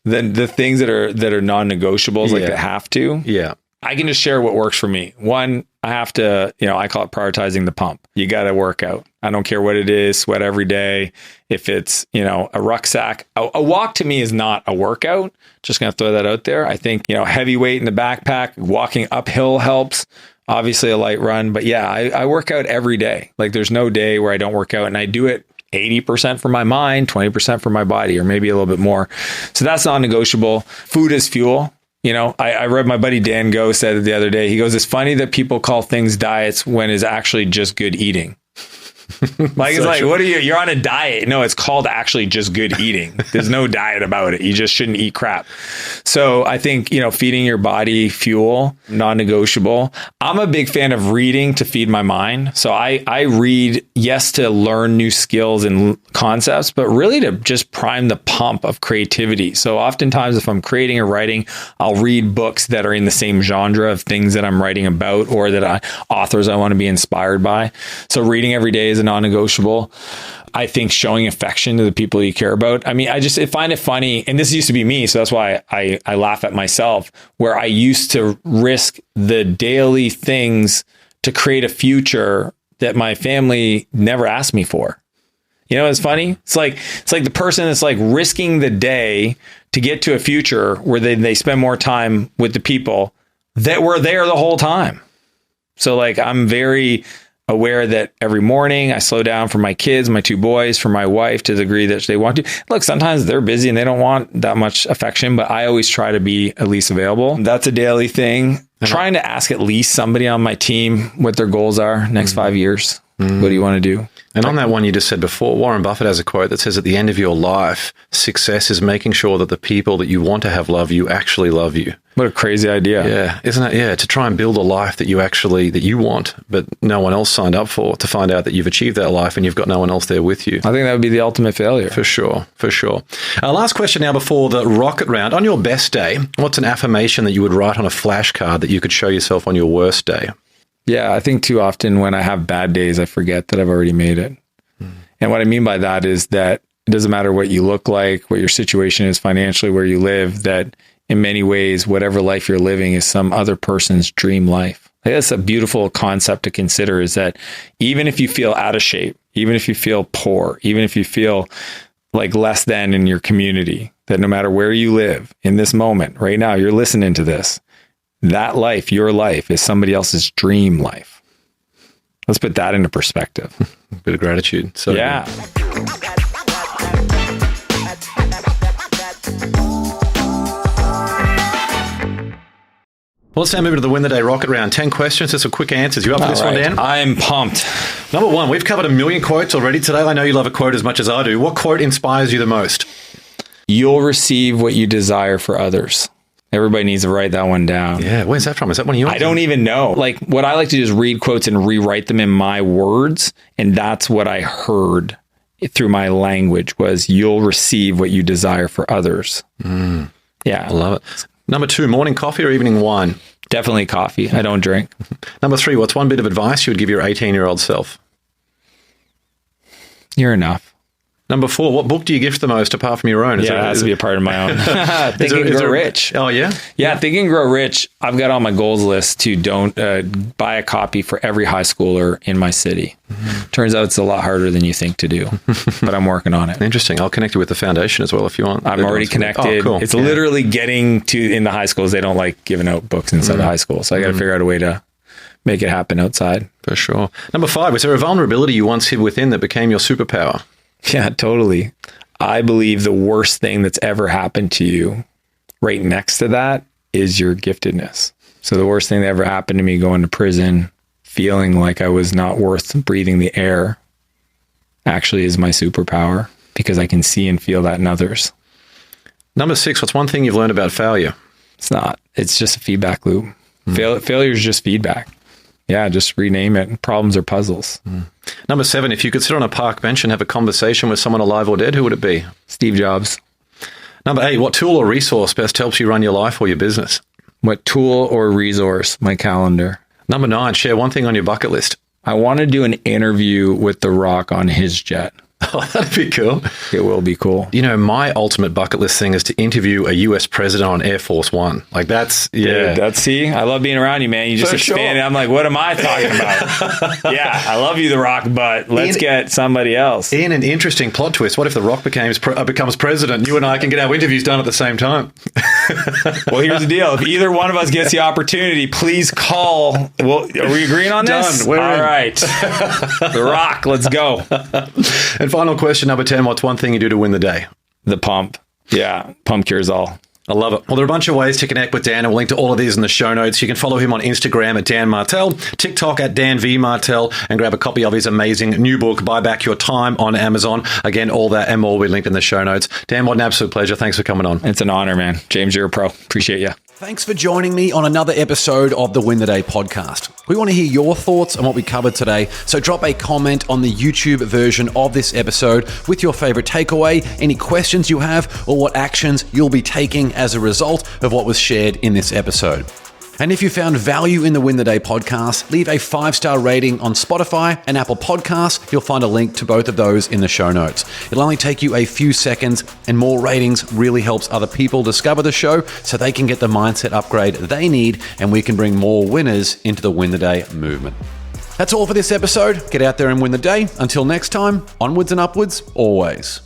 Speaker 1: The things that are non-negotiables, like that have to.
Speaker 4: Yeah.
Speaker 1: I can just share what works for me. One, I have to, I call it prioritizing the pump. You got to work out. I don't care what it is, sweat every day. If it's, a rucksack, a walk to me is not a workout. Just going to throw that out there. I think, heavy weight in the backpack, walking uphill helps. Obviously a light run, but yeah, I work out every day. Like there's no day where I don't work out, and I do it 80% for my mind, 20% for my body, or maybe a little bit more. So that's non-negotiable. Food is fuel. I read my buddy Dan Go said it the other day. He goes, it's funny that people call things diets when it's actually just good eating. Like, it's like, what are you? You're on a diet. No, it's called actually just good eating. There's no diet about it. You just shouldn't eat crap. So I think, feeding your body fuel, non-negotiable. I'm a big fan of reading to feed my mind. So I read, yes, to learn new skills and concepts, but really to just prime the pump of creativity. So oftentimes if I'm creating or writing, I'll read books that are in the same genre of things that I'm writing about, or that authors I want to be inspired by. So reading every day is a non-negotiable. I think showing affection to the people you care about. I mean, I find it funny, and this used to be me, so that's why I laugh at myself, where I used to risk the daily things to create a future that my family never asked me for. It's funny. It's like the person that's like risking the day to get to a future where they spend more time with the people that were there the whole time. So like, I'm very aware that every morning I slow down for my kids, my two boys, for my wife to the degree that they want to. Look, sometimes they're busy and they don't want that much affection, but I always try to be at least available. That's a daily thing. Trying to ask at least somebody on my team what their goals are next 5 years. What do you want to do?
Speaker 4: And on that one you just said before, Warren Buffett has a quote that says, at the end of your life, success is making sure that the people that you want to have love you actually love you.
Speaker 1: What a crazy idea.
Speaker 4: Yeah, isn't it? Yeah, to try and build a life that you want, but no one else signed up for, to find out that you've achieved that life and you've got no one else there with you.
Speaker 1: I think that would be the ultimate failure.
Speaker 4: For sure. Last question now before the rocket round. On your best day, what's an affirmation that you would write on a flashcard that you could show yourself on your worst day?
Speaker 1: Yeah, I think too often when I have bad days, I forget that I've already made it. And what I mean by that is that it doesn't matter what you look like, what your situation is financially, where you live, that in many ways, whatever life you're living is some other person's dream life. That's a beautiful concept to consider, is that even if you feel out of shape, even if you feel poor, even if you feel like less than in your community, that no matter where you live in this moment, right now, you're listening to this, that life, your life, is somebody else's dream life. Let's put that into perspective.
Speaker 4: A bit of gratitude. So
Speaker 1: yeah.
Speaker 4: Well, let's now move to the Win the Day Rocket Round. 10 questions, just some quick answers. You up for this one, Dan?
Speaker 1: I'm pumped.
Speaker 4: Number 1, we've covered 1 million quotes already today. I know you love a quote as much as I do. What quote inspires you the most?
Speaker 1: You'll receive what you desire for others. Everybody needs to write that one down.
Speaker 4: Yeah, where's that from? Is that one of yours?
Speaker 1: I don't even know. Like, what I like to do is read quotes and rewrite them in my words. And that's what I heard through my language was you'll receive what you desire for others. Yeah.
Speaker 4: I love it. Number 2, morning coffee or evening wine?
Speaker 1: Definitely coffee. I don't drink.
Speaker 4: Number 3, what's one bit of advice you would give your 18-year-old self?
Speaker 1: You're enough.
Speaker 4: Number 4, what book do you gift the most apart from your own?
Speaker 1: It has to be a part of my own. Think and Grow Rich.
Speaker 4: Oh, yeah?
Speaker 1: Yeah, Think and Grow Rich. I've got on my goals list to buy a copy for every high schooler in my city. Turns out it's a lot harder than you think to do, but I'm working on it.
Speaker 4: Interesting. I'll connect you with the foundation as well if you want.
Speaker 1: I'm already connected. Oh, cool. It's literally getting to in the high schools. They don't like giving out books inside the high school. So I got to figure out a way to make it happen outside.
Speaker 4: For sure. Number 5, was there a vulnerability you once hid within that became your superpower?
Speaker 1: Yeah, totally. I believe the worst thing that's ever happened to you right next to that is your giftedness. So the worst thing that ever happened to me going to prison, feeling like I was not worth breathing the air, actually is my superpower because I can see and feel that in others.
Speaker 4: Number 6, what's one thing you've learned about failure?
Speaker 1: It's not. It's just a feedback loop. Failure is just feedback. Yeah, just rename it. Problems are puzzles.
Speaker 4: Number 7, if you could sit on a park bench and have a conversation with someone alive or dead, who would it be?
Speaker 1: Steve Jobs.
Speaker 4: Number 8, what tool or resource best helps you run your life or your business?
Speaker 1: What tool or resource? My calendar.
Speaker 4: Number 9, share one thing on your bucket list.
Speaker 1: I want to do an interview with The Rock on his jet.
Speaker 4: Oh, that'd be cool.
Speaker 1: It will be cool.
Speaker 4: You know, my ultimate bucket list thing is to interview a US president on Air Force One. Like that's, yeah.
Speaker 1: Dude, see, I love being around you, man. You just expand it. I'm like, what am I talking about? Yeah, I love you, The Rock, but let's get somebody else.
Speaker 4: In an interesting plot twist, what if The Rock becomes president? You and I can get our interviews done at the same time.
Speaker 1: Well, here's the deal. If either one of us gets the opportunity, please call. Well, are we agreeing on this?
Speaker 4: Done.
Speaker 1: All right. The Rock, let's go.
Speaker 4: And final question, number 10, what's one thing you do to win the day?
Speaker 1: The pump. Yeah, pump cures all.
Speaker 4: I love it. Well, there are a bunch of ways to connect with Dan, and we'll link to all of these in the show notes. You can follow him on Instagram at Dan Martell, TikTok at Dan V Martell, and grab a copy of his amazing new book, Buy Back Your Time, on Amazon. Again, all that and more will be linked in the show notes. Dan, what an absolute pleasure. Thanks for coming on.
Speaker 1: It's an honor, man. James, you're a pro. Appreciate you.
Speaker 5: Thanks for joining me on another episode of the Win the Day podcast. We want to hear your thoughts on what we covered today, so drop a comment on the YouTube version of this episode with your favorite takeaway, any questions you have, or what actions you'll be taking as a result of what was shared in this episode. And if you found value in the Win the Day podcast, leave a 5-star rating on Spotify and Apple Podcasts. You'll find a link to both of those in the show notes. It'll only take you a few seconds, and more ratings really helps other people discover the show so they can get the mindset upgrade they need, and we can bring more winners into the Win the Day movement. That's all for this episode. Get out there and win the day. Until next time, onwards and upwards, always.